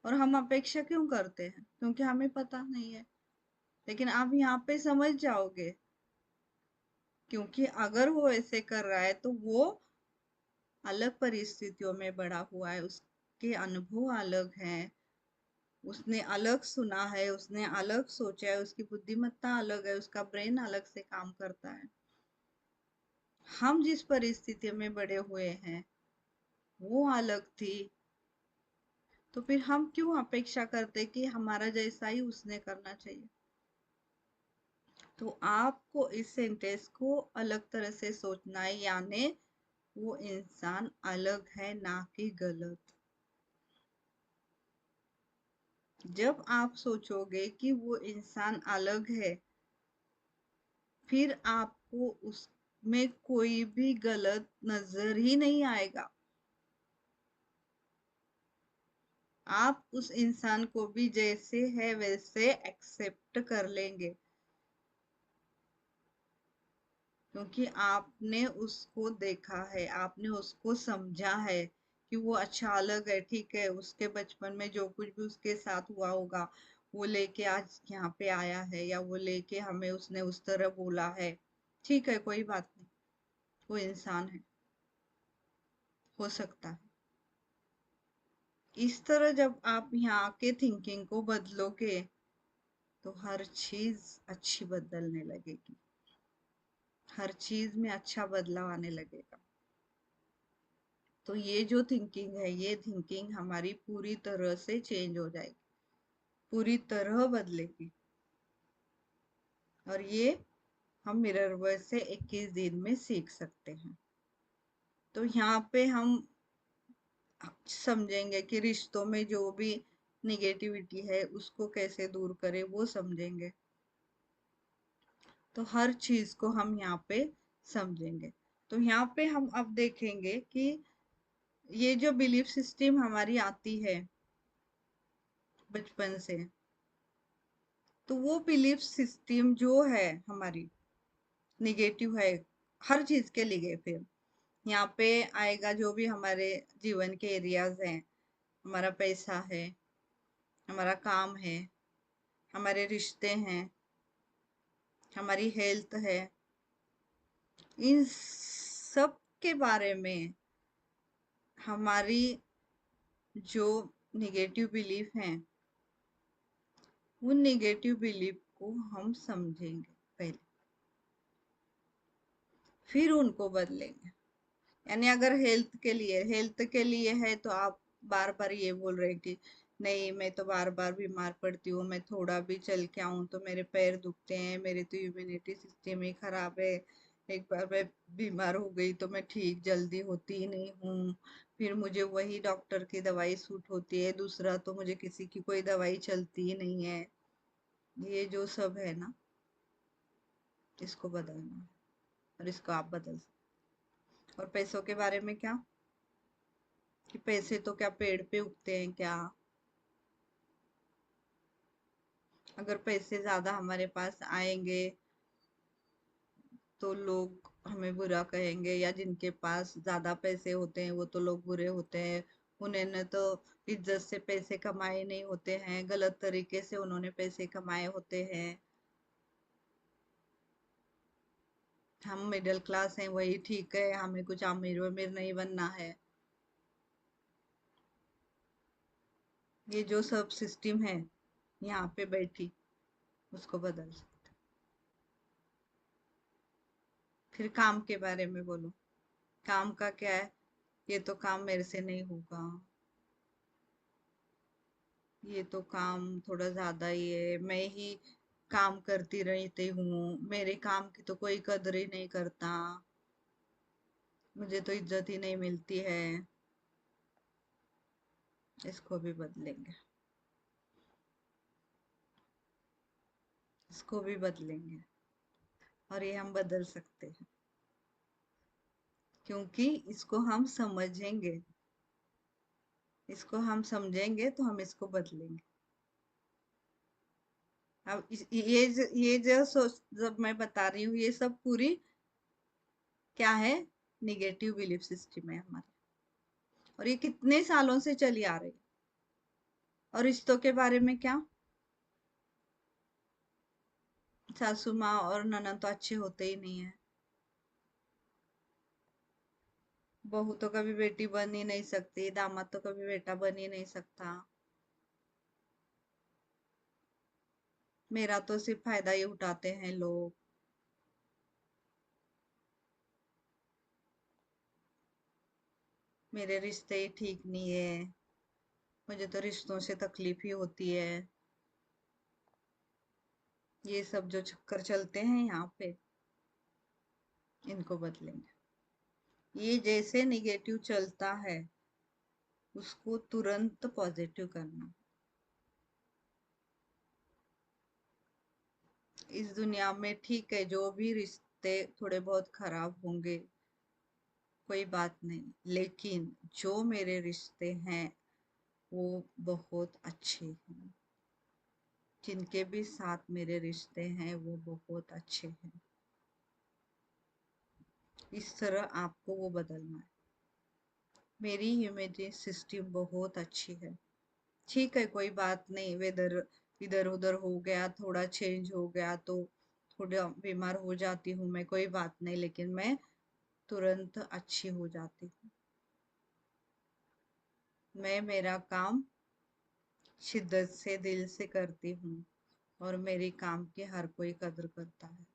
और हम अपेक्षा क्यों करते हैं? क्योंकि हमें पता नहीं है। लेकिन आप यहाँ पे समझ जाओगे, क्योंकि अगर वो ऐसे कर रहा है तो वो अलग परिस्थितियों में बड़ा हुआ है, उसके अनुभव अलग हैं, उसने अलग सुना है, उसने अलग सोचा है, उसकी बुद्धिमत्ता अलग है, उसका ब्रेन अलग से काम करता है। हम जिस परिस्थिति में बड़े हुए हैं वो अलग थी। तो फिर हम क्यों अपेक्षा करते कि हमारा जैसा ही उसने करना चाहिए? तो आपको इस सेंटेंस को अलग तरह से सोचना है, यानी वो इंसान अलग है, ना कि गलत। जब आप सोचोगे कि वो इंसान अलग है, फिर आपको उसमें कोई भी गलत नजर ही नहीं आएगा। आप उस इंसान को भी जैसे है वैसे एक्सेप्ट कर लेंगे, क्योंकि आपने उसको देखा है, आपने उसको समझा है कि वो अच्छा अलग है। ठीक है, उसके बचपन में जो कुछ भी उसके साथ हुआ होगा वो लेके आज यहाँ पे आया है, या वो लेके हमें उसने उस तरह बोला है। ठीक है, कोई बात नहीं, वो इंसान है, हो सकता है। इस तरह जब आप यहाँ के थिंकिंग को बदलोगे तो हर चीज अच्छी बदलने लगेगी, हर चीज में अच्छा बदलाव आने लगेगा। तो ये जो थिंकिंग है, ये थिंकिंग हमारी पूरी तरह से चेंज हो जाएगी, पूरी तरह बदलेगी। और ये हम मिरर वर्ड से 21 दिन में सीख सकते हैं। तो यहाँ पे हम समझेंगे कि रिश्तों में जो भी निगेटिविटी है उसको कैसे दूर करें, वो समझेंगे। तो हर चीज को हम यहाँ पे समझेंगे। तो यहाँ पे हम अब देखेंगे कि ये जो बिलीफ सिस्टम हमारी आती है बचपन से, तो वो बिलीफ सिस्टम जो है हमारी निगेटिव है हर चीज के लिए। फिर यहाँ पे आएगा जो भी हमारे जीवन के एरियाज हैं, हमारा पैसा है, हमारा काम है, हमारे रिश्ते हैं, हमारी हेल्थ है, इन सब के बारे में हमारी जो निगेटिव बिलीफ हैं, उन निगेटिव बिलीफ को हम समझेंगे पहले, फिर उनको बदलेंगे। यानी अगर हेल्थ के लिए है तो आप बार बार ये बोल रहे हैं कि नहीं, मैं तो बार बार बीमार पड़ती हूँ, मैं थोड़ा भी चल के आऊं तो मेरे पैर दुखते हैं, मेरी तो इम्यूनिटी सिस्टम ही खराब है, एक बार मैं बीमार हो गई तो मैं ठीक जल्दी होती ही नहीं हूँ, फिर मुझे वही डॉक्टर की दवाई सूट होती है, दूसरा तो मुझे किसी की कोई दवाई चलती ही नहीं है। ये जो सब है ना, इसको बदलना है, और इसको आप बदल सकते। और पैसों के बारे में क्या, कि पैसे तो क्या पेड़ पे उगते हैं क्या? अगर पैसे ज्यादा हमारे पास आएंगे तो लोग हमें बुरा कहेंगे, या जिनके पास ज्यादा पैसे होते हैं वो तो लोग बुरे होते हैं। उन्होंने तो इज्जत से पैसे कमाए नहीं होते हैं, गलत तरीके से उन्होंने पैसे कमाए होते हैं। हम मिडिल क्लास हैं, वही ठीक है, हमें कुछ अमीर वमीर नहीं बनना है। ये जो सब सिस्टम है यहाँ पे बैठी, उसको बदल सकते। फिर काम के बारे में बोलो, काम का क्या है? ये तो काम मेरे से नहीं होगा, ये तो काम थोड़ा ज्यादा ही है, मैं ही काम करती रहती हूँ, मेरे काम की तो कोई कदर ही नहीं करता, मुझे तो इज्जत ही नहीं मिलती है। इसको भी बदलेंगे, इसको भी बदलेंगे। और ये हम बदल सकते हैं, क्योंकि इसको हम समझेंगे, इसको हम समझेंगे तो हम इसको बदलेंगे। अब ये जो सोच जब मैं बता रही हूँ, ये सब पूरी क्या है, निगेटिव बिलीफ सिस्टम है हमारी, और ये कितने सालों से चली आ रही है। और रिश्तों के बारे में क्या, सासू माँ और ननद तो अच्छे होते ही नहीं है, बहू तो कभी बेटी बन ही नहीं सकती, दामाद तो कभी बेटा बन ही नहीं सकता, मेरा तो सिर्फ फायदा ही उठाते हैं लोग, मेरे रिश्ते ही ठीक नहीं है, मुझे तो रिश्तों से तकलीफ ही होती है। ये सब जो चक्कर चलते हैं यहाँ पे, इनको बदलेंगे। ये जैसे निगेटिव चलता है, उसको तुरंत पॉजिटिव करना। इस दुनिया में ठीक है, जो भी रिश्ते थोड़े बहुत खराब होंगे, कोई बात नहीं, लेकिन जो मेरे रिश्ते हैं वो बहुत अच्छे हैं, जिनके भी साथ मेरे रिश्ते हैं वो बहुत अच्छे हैं। इस तरह आपको वो बदलना है। मेरी इम्यूनिटी सिस्टम बहुत अच्छी है, ठीक है, कोई बात नहीं, वेदर इधर उधर हो गया, थोड़ा चेंज हो गया तो थोड़ा बीमार हो जाती हूँ मैं, कोई बात नहीं, लेकिन मैं तुरंत अच्छी हो जाती हूँ। मैं मेरा काम शिद्दत से दिल से करती हूँ, और मेरी काम की हर कोई कदर करता है।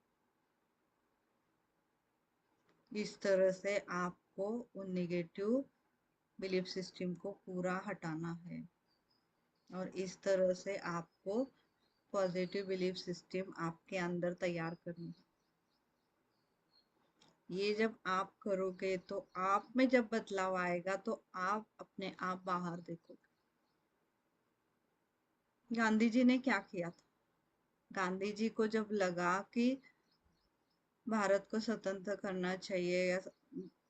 इस तरह से आपको उन निगेटिव बिलीफ सिस्टम को पूरा हटाना है, और इस तरह से आपको पॉजिटिव बिलीफ सिस्टम आपके अंदर तैयार करनी है। ये जब आप करोगे तो आप में जब बदलाव आएगा तो आप अपने आप बाहर देखोगे। गांधी जी ने क्या किया था, गांधी जी को जब लगा कि भारत को स्वतंत्र करना चाहिए, या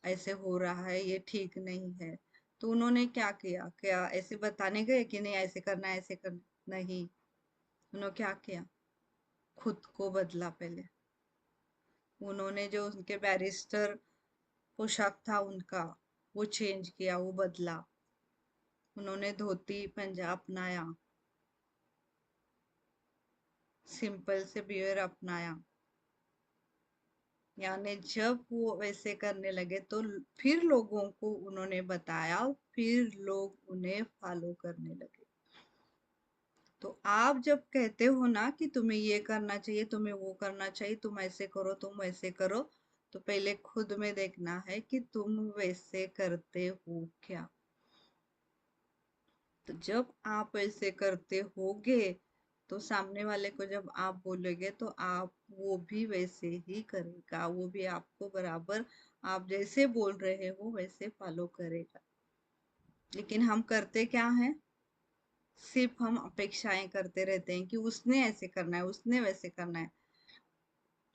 ऐसे हो रहा है ये ठीक नहीं है, तो उन्होंने क्या किया, क्या ऐसे बताने गए कि नहीं ऐसे करना है, ऐसे करना, नहीं, उन्होंने क्या किया, खुद को बदला पहले। उन्होंने जो उनके बैरिस्टर पोशाक था उनका, वो चेंज किया, वो बदला, उन्होंने धोती पंजा अपनाया, सिंपल से बिहेवियर अपनाया। यानी जब वो वैसे करने लगे तो फिर लोगों को उन्होंने बताया, फिर लोग उन्हें फॉलो करने लगे। तो आप जब कहते हो ना कि तुम्हें ये करना चाहिए, तुम्हें वो करना चाहिए, तुम ऐसे करो, तुम वैसे करो, तो पहले खुद में देखना है कि तुम वैसे करते हो क्या। तो जब आप ऐसे करते होगे, तो सामने वाले को जब आप बोलोगे तो आप वो भी वैसे ही करेगा, वो भी आपको बराबर आप जैसे बोल रहे हो वैसे फॉलो करेगा। लेकिन हम करते क्या है, सिर्फ हम अपेक्षाएं करते रहते हैं कि उसने ऐसे करना है, उसने वैसे करना है।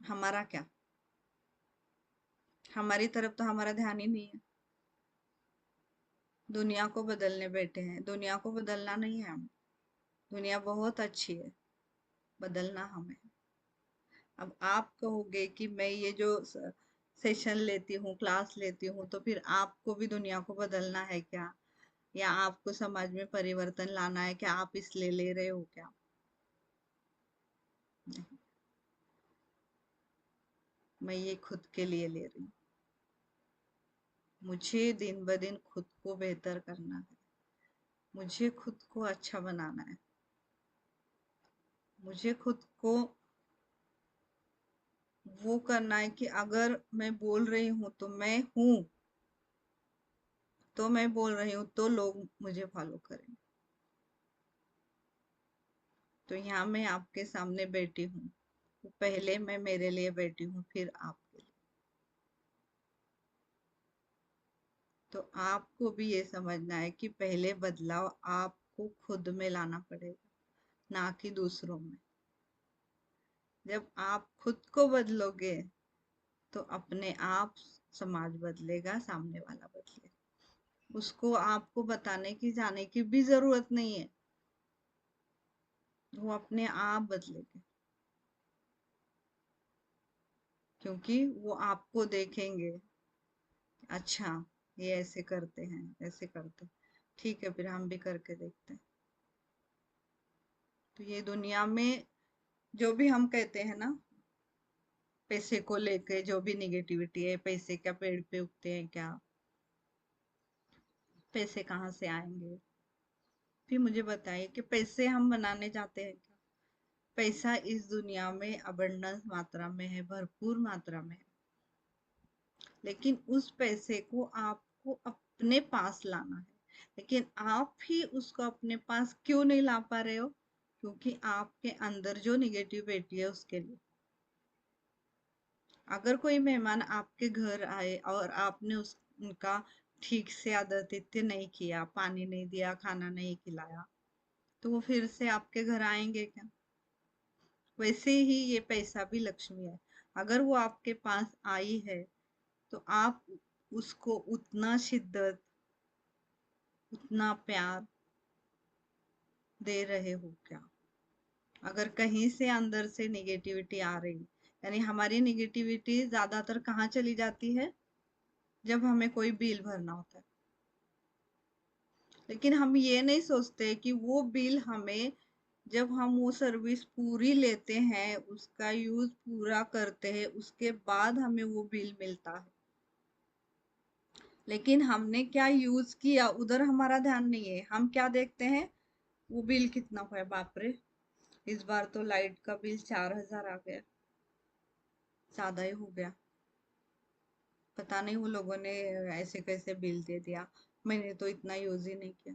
हमारा क्या, हमारी तरफ तो हमारा ध्यान ही नहीं है। दुनिया को बदलने बैठे हैं, दुनिया को बदलना नहीं है हम, दुनिया बहुत अच्छी है, बदलना हमें। अब आप कहोगे कि मैं ये जो सेशन लेती हूँ, क्लास लेती हूँ, तो फिर आपको भी दुनिया को बदलना है क्या, या आपको समाज में परिवर्तन लाना है क्या, आप इसलिए ले रहे हो क्या? नहीं, मैं ये खुद के लिए ले रही हूँ। मुझे दिन ब दिन खुद को बेहतर करना है, मुझे खुद को अच्छा बनाना है, मुझे खुद को वो करना है कि अगर मैं बोल रही हूँ तो मैं हूँ, तो मैं बोल रही हूँ तो लोग मुझे फॉलो करें। तो यहाँ मैं आपके सामने बैठी हूँ, तो पहले मैं मेरे लिए बैठी हूँ, फिर आपके लिए। तो आपको भी ये समझना है कि पहले बदलाव आपको खुद में लाना पड़ेगा, ना कि दूसरों में। जब आप खुद को बदलोगे तो अपने आप समाज बदलेगा, सामने वाला बदलेगा। उसको आपको बताने की जाने की भी जरूरत नहीं है, वो अपने आप बदलेगा, क्योंकि वो आपको देखेंगे। अच्छा, ये ऐसे करते हैं, ऐसे करते हैं, ठीक है फिर हम भी करके देखते हैं। तो ये दुनिया में जो भी हम कहते हैं ना, पैसे को लेके जो भी निगेटिविटी है, पैसे क्या पेड़ पे उगते हैं क्या, पैसे कहाँ से आएंगे, फिर मुझे बताइए कि पैसे हम बनाने जाते हैं क्या? पैसा इस दुनिया में अबंडेंस मात्रा में है, भरपूर मात्रा में है, लेकिन उस पैसे को आपको अपने पास लाना है। लेकिन आप ही उसको अपने पास क्यों नहीं ला पा रहे हो? क्योंकि आपके अंदर जो निगेटिविटी है उसके लिए। अगर कोई मेहमान आपके घर आए और आपने उस उनका ठीक से आदरातिथ्य नहीं किया, पानी नहीं दिया, खाना नहीं खिलाया, तो वो फिर से आपके घर आएंगे क्या? वैसे ही ये पैसा भी लक्ष्मी है। अगर वो आपके पास आई है तो आप उसको उतना शिद्दत, उतना प्यार दे रहे हो क्या? अगर कहीं से अंदर से निगेटिविटी आ रही, यानी हमारी निगेटिविटी ज्यादातर कहाँ चली जाती है? जब हमें कोई बिल भरना होता है। लेकिन हम ये नहीं सोचते कि वो बिल हमें, जब हम वो सर्विस पूरी लेते हैं, उसका यूज पूरा करते हैं, उसके बाद हमें वो बिल मिलता है। लेकिन हमने क्या यूज किया उधर हमारा ध्यान नहीं है। हम क्या देखते हैं? वो बिल कितना हुआ है, बाप रे, इस बार तो लाइट का बिल 4,000 आ गया, ज्यादा ही हो गया। पता नहीं वो लोगों ने ऐसे कैसे बिल दे दिया, मैंने तो इतना यूज ही नहीं किया।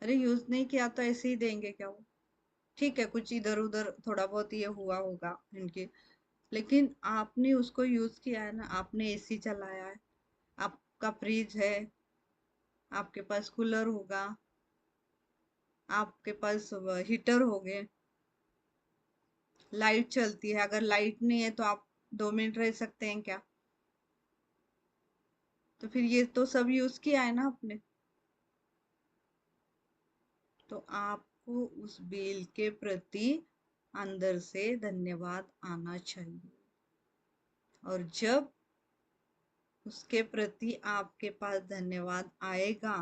अरे यूज नहीं किया तो ऐसे ही देंगे क्या वो? ठीक है, कुछ इधर उधर थोड़ा बहुत ये हुआ होगा इनके, लेकिन आपने उसको यूज किया है ना, आपने एसी चलाया है, आपका फ्रिज है, आपके पास कूलर होगा, आपके पास हीटर हो गए, लाइट चलती है। अगर लाइट नहीं है तो आप 2 मिनट रह सकते हैं क्या? तो फिर ये तो सब यूज किया है ना आपने। तो आपको उस बिल के प्रति अंदर से धन्यवाद आना चाहिए, और जब उसके प्रति आपके पास धन्यवाद आएगा,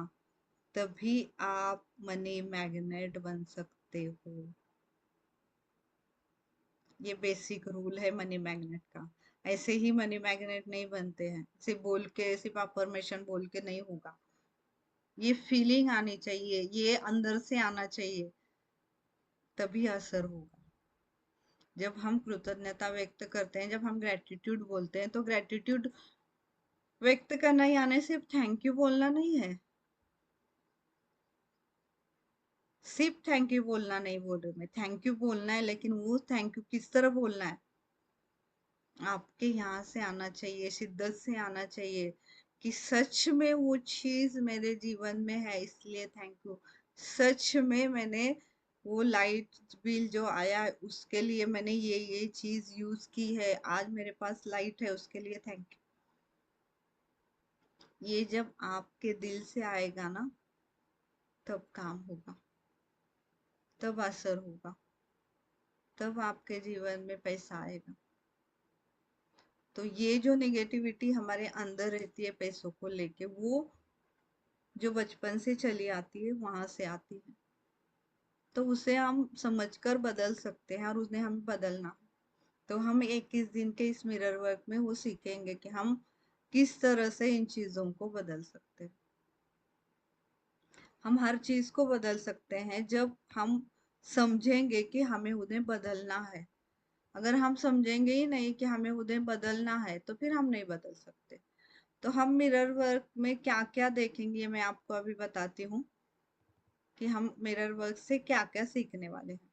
तभी आप मनी मैग्नेट बन सकते हो। ये बेसिक रूल है मनी मैग्नेट का। ऐसे ही मनी मैग्नेट नहीं बनते हैं, सिर्फ बोल के, सिर्फ अफर्मेशन बोल के नहीं होगा। ये फीलिंग आनी चाहिए, ये अंदर से आना चाहिए, तभी असर होगा। जब हम कृतज्ञता व्यक्त करते हैं, जब हम ग्रेटिट्यूड बोलते हैं, तो ग्रेटिट्यूड व्यक्त करना यानी सिर्फ थैंक यू बोलना नहीं है। सिर्फ थैंक यू बोलना नहीं बोल रही मैं, थैंक यू बोलना है, लेकिन वो थैंक यू किस तरह बोलना है? आपके यहाँ से आना चाहिए, शिद्दत से आना चाहिए, कि सच में वो चीज मेरे जीवन में है इसलिए थैंक यू। सच में मैंने वो लाइट बिल जो आया है उसके लिए मैंने ये चीज यूज की है, आज मेरे पास लाइट है उसके लिए थैंक यू। ये जब आपके दिल से आएगा ना, तब काम होगा, तब असर होगा, तब आपके जीवन में पैसा आएगा। तो ये जो नेगेटिविटी हमारे अंदर रहती है पैसों को लेके, वो जो बचपन से चली आती है वहां से आती है। तो उसे हम समझकर बदल सकते हैं, और उन्हें हमें बदलना है। तो हम 21 दिन के इस मिरर वर्क में वो सीखेंगे कि हम किस तरह से इन चीजों को बदल सकते हैं। हम हर चीज को बदल सकते हैं जब हम समझेंगे कि हमें उन्हें बदलना है। अगर हम समझेंगे ही नहीं कि हमें उन्हें बदलना है, तो फिर हम नहीं बदल सकते। तो हम मिरर वर्क में क्या क्या देखेंगे, मैं आपको अभी बताती हूँ कि हम मिरर वर्क से क्या क्या सीखने वाले हैं।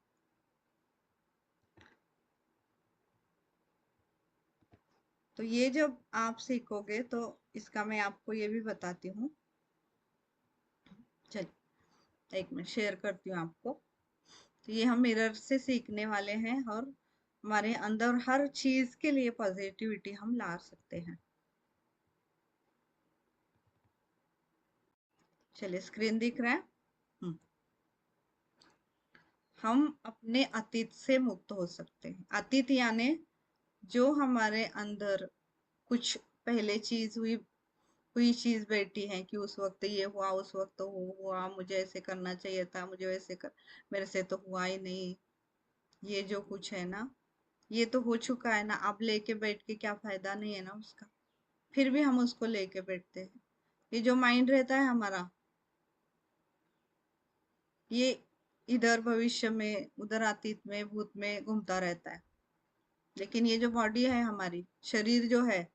तो ये जब आप सीखोगे तो इसका मैं आपको ये भी बताती हूँ। चलिए, एक मिनट शेयर करती हूँ आपको। तो ये हम मिरर से सीखने वाले हैं, और हमारे अंदर हर चीज के लिए पॉजिटिविटी हम ला सकते हैं। चलिए, स्क्रीन दिख रहा है। हम्म, हम अपने अतीत से मुक्त हो सकते हैं। अतीत यानी जो हमारे अंदर कुछ पहले चीज हुई हुई चीज बैठी है कि उस वक्त ये हुआ, उस वक्त तो वो हुआ, मुझे ऐसे करना चाहिए था, मुझे वैसे कर, मेरे से तो हुआ ही नहीं। ये जो कुछ है ना, ये तो हो चुका है ना, अब लेके बैठ के क्या फायदा नहीं है ना उसका। फिर भी हम उसको लेके बैठते हैं। ये जो माइंड रहता है हमारा, ये इधर भविष्य में, उधर अतीत में, भूत में घूमता रहता है। लेकिन ये जो बॉडी है हमारी, शरीर जो है,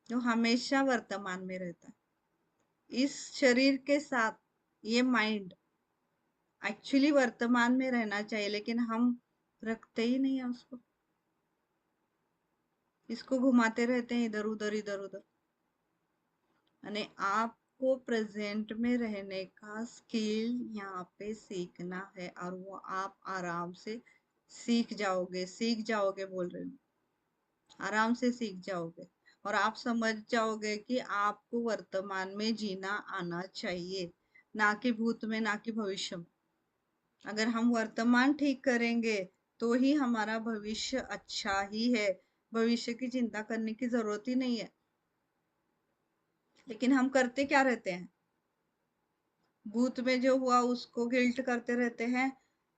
जो हमेशा वर्तमान में रहता है। इस शरीर के साथ ये माइंड एक्चुअली वर्तमान में रहना चाहिए, लेकिन हम रखते ही नहीं है उसको। इसको घुमाते रहते हैं इधर उधर इधर उधर। यानी आपको प्रेजेंट में रहने का स्किल यहाँ पे सीखना है, और वो आप आराम से सीख जाओगे बोल रहे हो, आराम से सीख जाओगे। और आप समझ जाओगे कि आपको वर्तमान में जीना आना चाहिए, ना कि भूत में, ना कि भविष्य में। अगर हम वर्तमान ठीक करेंगे तो ही हमारा भविष्य अच्छा ही है। भविष्य की चिंता करने की जरूरत ही नहीं है। लेकिन हम करते क्या रहते हैं, भूत में जो हुआ उसको गिल्ट करते रहते हैं,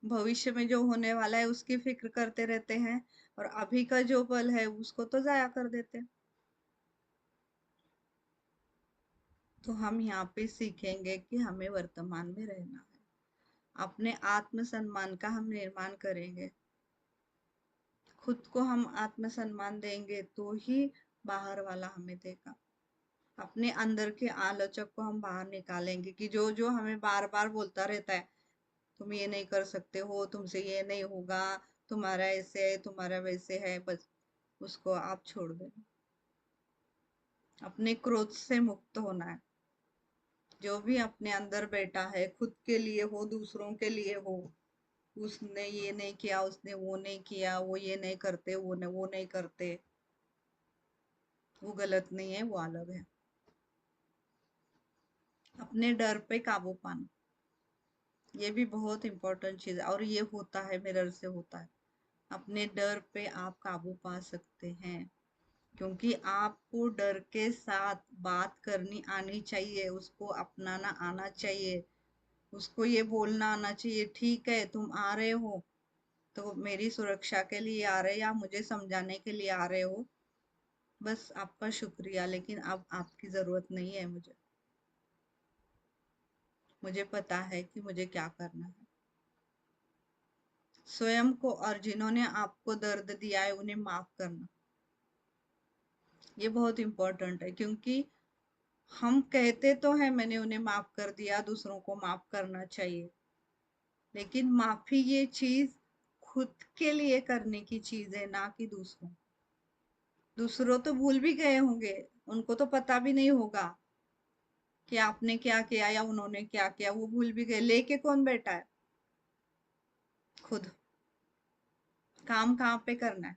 भविष्य में जो होने वाला है उसकी फिक्र करते रहते हैं, और अभी का जो पल है उसको तो जाया कर देते हैं। तो हम यहाँ पे सीखेंगे कि हमें वर्तमान में रहना है। अपने आत्म सम्मान का हम निर्माण करेंगे। खुद को हम आत्म सम्मान देंगे तो ही बाहर वाला हमें देगा। अपने अंदर के आलोचक को हम बाहर निकालेंगे, कि जो जो हमें बार बार बोलता रहता है, तुम ये नहीं कर सकते हो, तुमसे ये नहीं होगा, तुम्हारा ऐसे है, तुम्हारा वैसे है, बस उसको आप छोड़ दो। अपने क्रोध से मुक्त होना है। जो भी अपने अंदर बैठा है, खुद के लिए हो, दूसरों के लिए हो, उसने ये नहीं किया, उसने वो नहीं किया, वो ये नहीं करते, वो नहीं करते, वो गलत नहीं है, वो अलग है। अपने डर पे काबू पाना, ये भी बहुत इंपॉर्टेंट चीज है, और ये होता है, मिरर से होता है। अपने डर पे आप काबू पा सकते हैं, क्योंकि आपको डर के साथ बात करनी आनी चाहिए, उसको अपनाना आना चाहिए, उसको ये बोलना आना चाहिए, ठीक है तुम आ रहे हो तो मेरी सुरक्षा के लिए आ रहे, या मुझे समझाने के लिए आ रहे हो, बस आपका शुक्रिया, लेकिन अब आपकी जरूरत नहीं है मुझे। मुझे पता है कि मुझे क्या करना है। स्वयं को और जिन्होंने आपको दर्द दिया है उन्हें माफ करना, ये बहुत इंपॉर्टेंट है। क्योंकि हम कहते तो हैं मैंने उन्हें माफ कर दिया, दूसरों को माफ करना चाहिए, लेकिन माफी ये चीज खुद के लिए करने की चीज है, ना कि दूसरों। दूसरों तो भूल भी गए होंगे, उनको तो पता भी नहीं होगा कि आपने क्या किया या उन्होंने क्या किया, वो भूल भी गए। लेके कौन बैठा है? खुद। काम कहाँ पे करना है?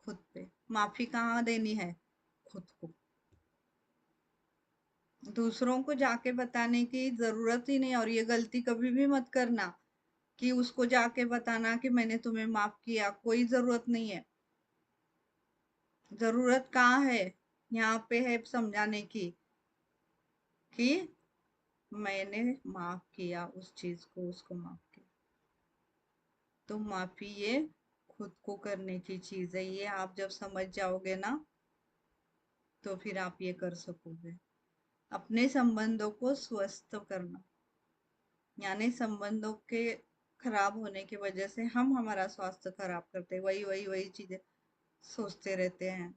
खुद पे। माफी कहाँ देनी है? खुद को। दूसरों को जाके बताने की जरूरत ही नहीं, और ये गलती कभी भी मत करना कि उसको जाके बताना कि मैंने तुम्हें माफ किया। कोई जरूरत नहीं है। जरूरत कहाँ है? यहाँ पे है समझाने की, कि मैंने माफ किया उस चीज को, उसको माफ किया। तो माफी ये खुद को करने की चीज है। ये आप जब समझ जाओगे ना, तो फिर आप ये कर सकोगे। अपने संबंधों को स्वस्थ करना, यानी संबंधों के खराब होने की वजह से हम हमारा स्वास्थ्य खराब करते हैं। वही वही वही चीजें सोचते रहते हैं,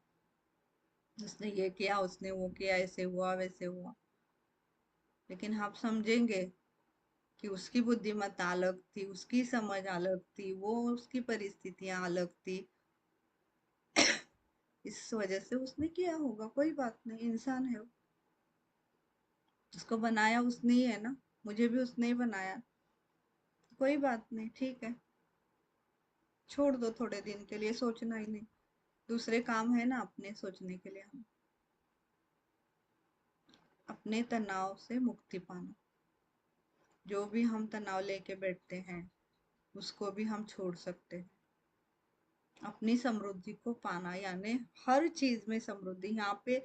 उसने ये किया, उसने वो किया, ऐसे हुआ वैसे हुआ। लेकिन आप समझेंगे कि उसकी बुद्धिमत्ता अलग थी, उसकी समझ अलग थी, वो उसकी परिस्थितियां अलग थी, इस वजह से उसने किया होगा। कोई बात नहीं, इंसान है वो। उसको बनाया उसने ही है ना, मुझे भी उसने ही बनाया। कोई बात नहीं, ठीक है। छोड़ दो थोड़े दिन के लिए, सोचना ही नहीं। दूसरे काम है ना अपने सोचने के लिए। हम अपने तनाव से मुक्ति पाना, जो भी हम तनाव लेके बैठते हैं उसको भी हम छोड़ सकते हैं। अपनी समृद्धि को पाना यानी हर चीज में समृद्धि। यहाँ पे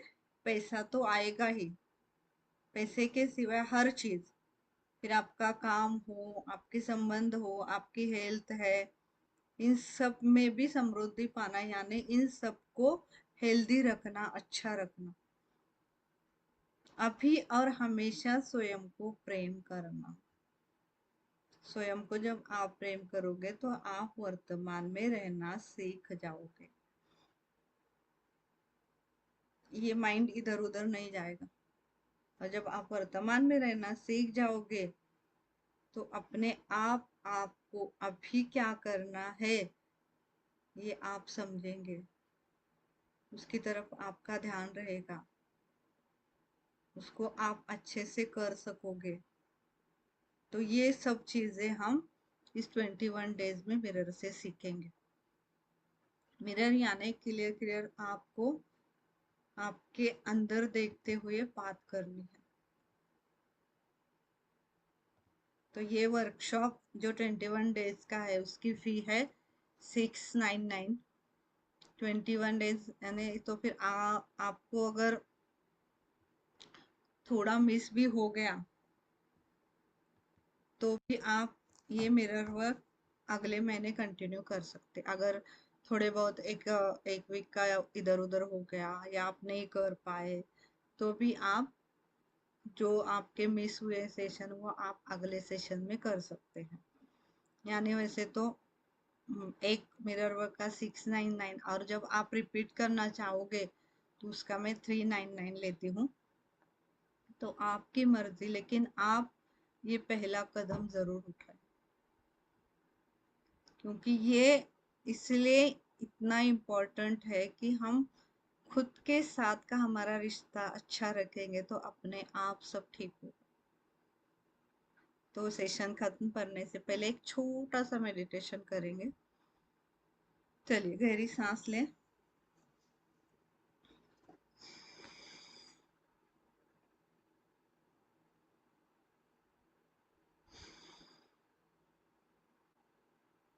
पैसा तो आएगा ही, पैसे के सिवाय हर चीज। फिर आपका काम हो, आपके संबंध हो, आपकी हेल्थ है, इन सब में भी समृद्धि पाना यानी इन सबको हेल्दी रखना, अच्छा रखना। अभी और हमेशा स्वयं को प्रेम करना। स्वयं को जब आप प्रेम करोगे तो आप वर्तमान में रहना सीख जाओगे। ये माइंड इधर उधर नहीं जाएगा। और जब आप वर्तमान में रहना सीख जाओगे तो अपने आप आपको अभी क्या करना है ये आप समझेंगे, उसकी तरफ आपका ध्यान रहेगा, उसको आप अच्छे से कर सकोगे। तो ये सब चीजें हम इस 21 डेज में मिरर से सीखेंगे। मिरर यानी क्लियर क्लियर आपको आपके अंदर देखते हुए बात करनी है। तो ये वर्कशॉप जो 21 डेज का है उसकी फी है 699। 21 डेज यानी तो फिर आपको अगर थोड़ा मिस भी हो गया तो भी आप ये मिरर वर्क अगले महीने कंटिन्यू कर सकते। अगर थोड़े बहुत एक वीक का इधर उधर हो गया या आप नहीं कर पाए तो भी आप जो आपके मिस हुए सेशन वो आप अगले सेशन में कर सकते हैं। यानी वैसे तो एक मिरर वर्क का 699, और जब आप रिपीट करना चाहोगे तो उसका मैं 399 लेती हूँ। तो आपकी मर्जी, लेकिन आप ये पहला कदम जरूर उठाएं, क्योंकि ये इसलिए इतना इम्पोर्टेंट है कि हम खुद के साथ का हमारा रिश्ता अच्छा रखेंगे तो अपने आप सब ठीक होगा। तो सेशन खत्म करने से पहले एक छोटा सा मेडिटेशन करेंगे। चलिए गहरी सांस लें।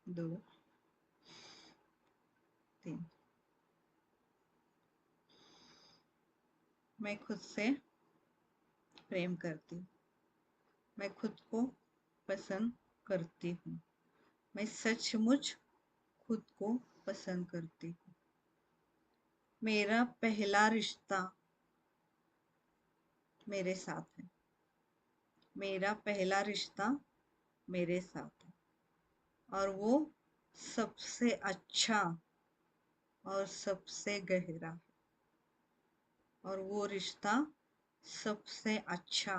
दो, तीन। मैं खुद से प्रेम करती हूँ। मैं खुद को पसंद करती हूँ। मैं सचमुच खुद को पसंद करती हूँ। मेरा पहला रिश्ता मेरे साथ है। मेरा पहला रिश्ता मेरे साथ है और वो सबसे अच्छा और सबसे गहरा है। और वो रिश्ता सबसे अच्छा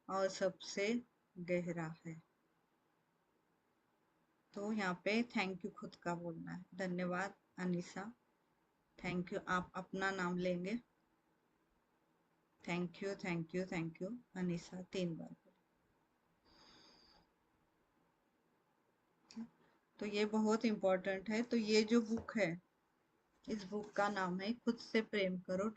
और सबसे गहरा है। तो यहाँ पे थैंक यू खुद का बोलना है। धन्यवाद अनीसा। Thank you. आप अपना नाम लेंगे। Thank you, thank you, thank you Anisa 3 बार। तो ये बहुत इम्पोर्टेंट है। तो ये जो बुक है, इस बुक का नाम है खुद से प्रेम करो।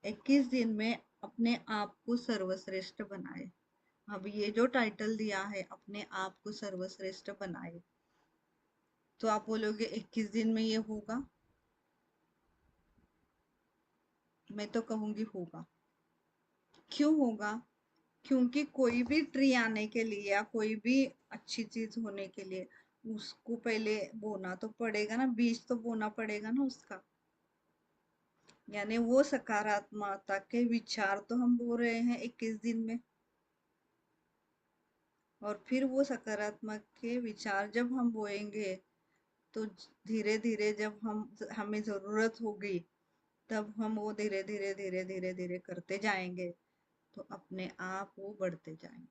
21 दिन में अपने आप को सर्वश्रेष्ठ बनाए। अब ये जो टाइटल दिया है अपने आप को सर्वश्रेष्ठ बनाए, तो आप बोलोगे 21 दिन में ये होगा? मैं तो कहूंगी होगा। क्यों होगा? क्योंकि कोई भी ट्री आने के लिए या कोई भी अच्छी चीज होने के लिए उसको पहले बोना तो पड़ेगा ना, बीज तो बोना पड़ेगा ना उसका। यानी वो सकारात्मकता के विचार तो हम बो रहे हैं 21 दिन में। और फिर वो सकारात्मक के विचार जब हम बोएंगे तो धीरे धीरे जब हमें जरूरत होगी तब हम वो धीरे धीरे धीरे धीरे धीरे करते जाएंगे तो अपने आप वो बढ़ते जाएंगे।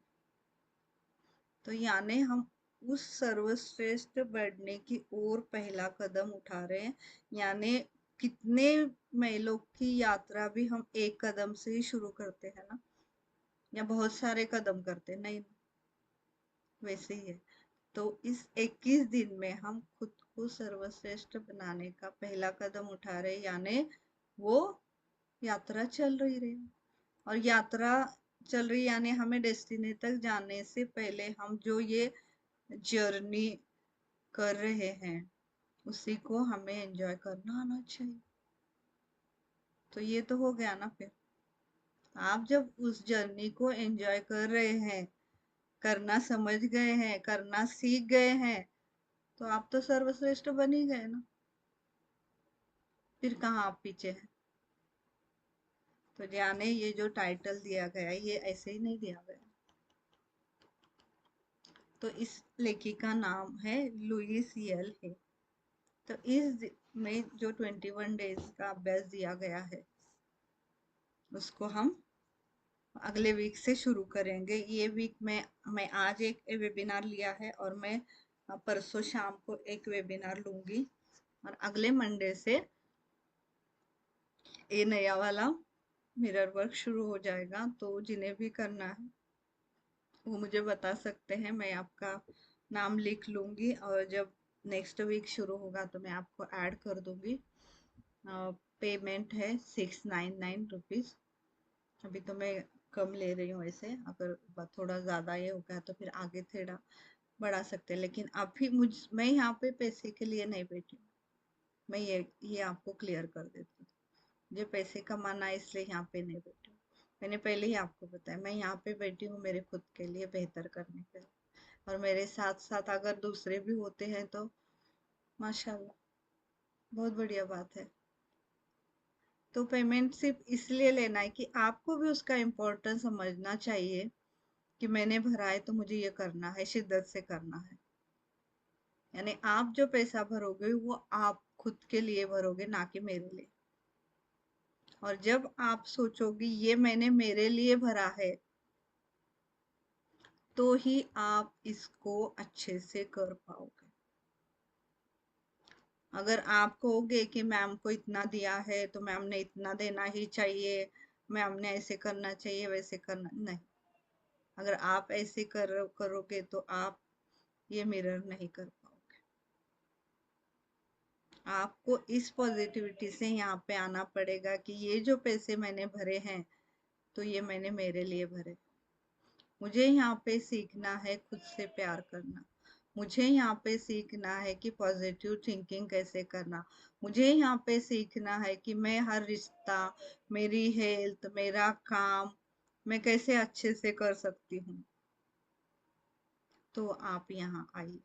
तो यानी हम उस सर्वश्रेष्ठ बढ़ने की ओर पहला कदम उठा रहे हैं। यानी कितने मीलों की यात्रा भी हम एक कदम से ही शुरू करते हैं ना, या बहुत सारे कदम करते नहीं? वैसे ही है। तो इस 21 दिन में हम खुद को सर्वश्रेष्ठ बनाने का पहला कदम उठा रहे, यानी वो यात्रा चल रही और यात्रा चल रही यानी हमें डेस्टिनी तक जाने से पहले हम जो ये जर्नी कर रहे हैं उसी को हमें एंजॉय करना आना चाहिए। तो ये तो हो गया ना। फिर आप जब उस जर्नी को एंजॉय कर रहे हैं, करना समझ गए हैं, करना सीख गए हैं, तो आप तो सर्वश्रेष्ठ बन ही गए ना। फिर कहाँ आप पीछे हैं। तो जाने ये जो टाइटल दिया गया है ये ऐसे ही नहीं दिया गया। तो इस लेखी का नाम है लुईस यल है। तो इस में जो 21 डेज का अभ्यास दिया गया है उसको हम अगले वीक से शुरू करेंगे। ये वीक में मैं आज एक वेबिनार लिया है और मैं परसों शाम को एक वेबिनार लूंगी और अगले मंडे से ये नया वाला मिरर वर्क शुरू हो जाएगा। तो जिन्हें भी करना है वो मुझे बता सकते हैं, मैं आपका नाम लिख लूंगी और जब नेक्स्ट वीक शुरू होगा तो मैं आपको ऐड कर दूंगी। पेमेंट है 699 रुपीज़। अभी तो मैं कम ले रही हूँ ऐसे, अगर थोड़ा ज़्यादा ये होगा तो फिर आगे थोड़ा बढ़ा सकते हैं, लेकिन अभी मैं यहाँ पे पैसे के लिए नहीं बैठी हूँ। मैं ये आपको क्लियर कर देती हूँ। मुझे पैसे कमाना है इसलिए यहाँ पे नहीं बैठी हूँ। मैंने पहले ही आपको बताया मैं यहाँ पे बैठी हूँ मेरे खुद के लिए बेहतर करने के लिए, और मेरे साथ साथ अगर दूसरे भी होते हैं तो माशाल्लाह बहुत बढ़िया बात है। तो पेमेंट सिर्फ इसलिए लेना है कि आपको भी उसका इम्पोर्टेंस समझना चाहिए कि मैंने भरा है तो मुझे ये करना है, शिद्दत से करना है। यानी आप जो पैसा भरोगे वो आप खुद के लिए भरोगे, ना कि मेरे लिए। और जब आप सोचोगे ये मैंने मेरे लिए भरा है तो ही आप इसको अच्छे से कर पाओगे। अगर आप कहोगे कि मैम को इतना दिया है तो मैम ने इतना देना ही चाहिए, मैम ने ऐसे करना चाहिए वैसे करना नहीं। अगर आप ऐसे करोगे तो आप ये मिरर नहीं कर पाओगे। आपको इस पॉजिटिविटी से यहाँ पे आना पड़ेगा कि ये जो पैसे मैंने भरे हैं तो ये मैंने मेरे लिए भरे। मुझे यहाँ पे सीखना है खुद से प्यार करना। मुझे यहाँ पे सीखना है कि पॉजिटिव थिंकिंग कैसे करना। मुझे यहाँ पे सीखना है कि मैं हर रिश्ता, मेरी हेल्थ, मेरा काम मैं कैसे अच्छे से कर सकती हूँ। तो आप यहाँ आइए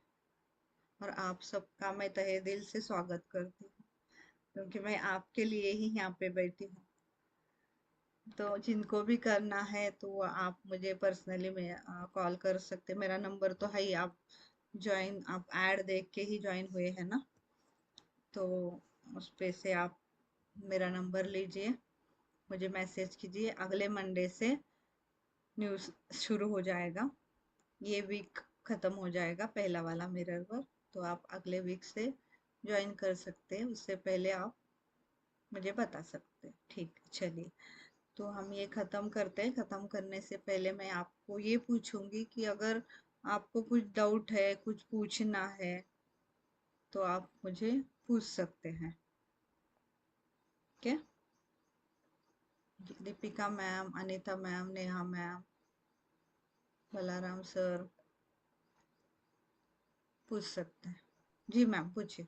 और आप सबका मैं तहे दिल से स्वागत करती हूँ, क्योंकि मैं आपके लिए ही यहाँ पे बैठी हूँ। तो जिनको भी करना है तो आप मुझे पर्सनली में कॉल कर सकते। मेरा नंबर तो है ही, आप ऐड देख के ही ज्वाइन हुए हैं ना, तो उस पे से आप मेरा नंबर लीजिए, मुझे मैसेज कीजिए। अगले मंडे से न्यूज़ शुरू हो जाएगा, ये वीक ख़त्म हो जाएगा पहला वाला मिरर वर्क। तो आप अगले वीक से ज्वाइन कर सकते हैं, उससे पहले आप मुझे बता सकते हैं। ठीक है, चलिए तो हम ये ख़त्म करते हैं। ख़त्म करने से पहले मैं आपको ये पूछूंगी कि अगर आपको कुछ डाउट है, कुछ पूछना है तो आप मुझे पूछ सकते हैं। क्या Deepika ma'am, Anita ma'am, Neha ma'am, Balaram sir पूछ सकते हैं। जी मैम पूछिए।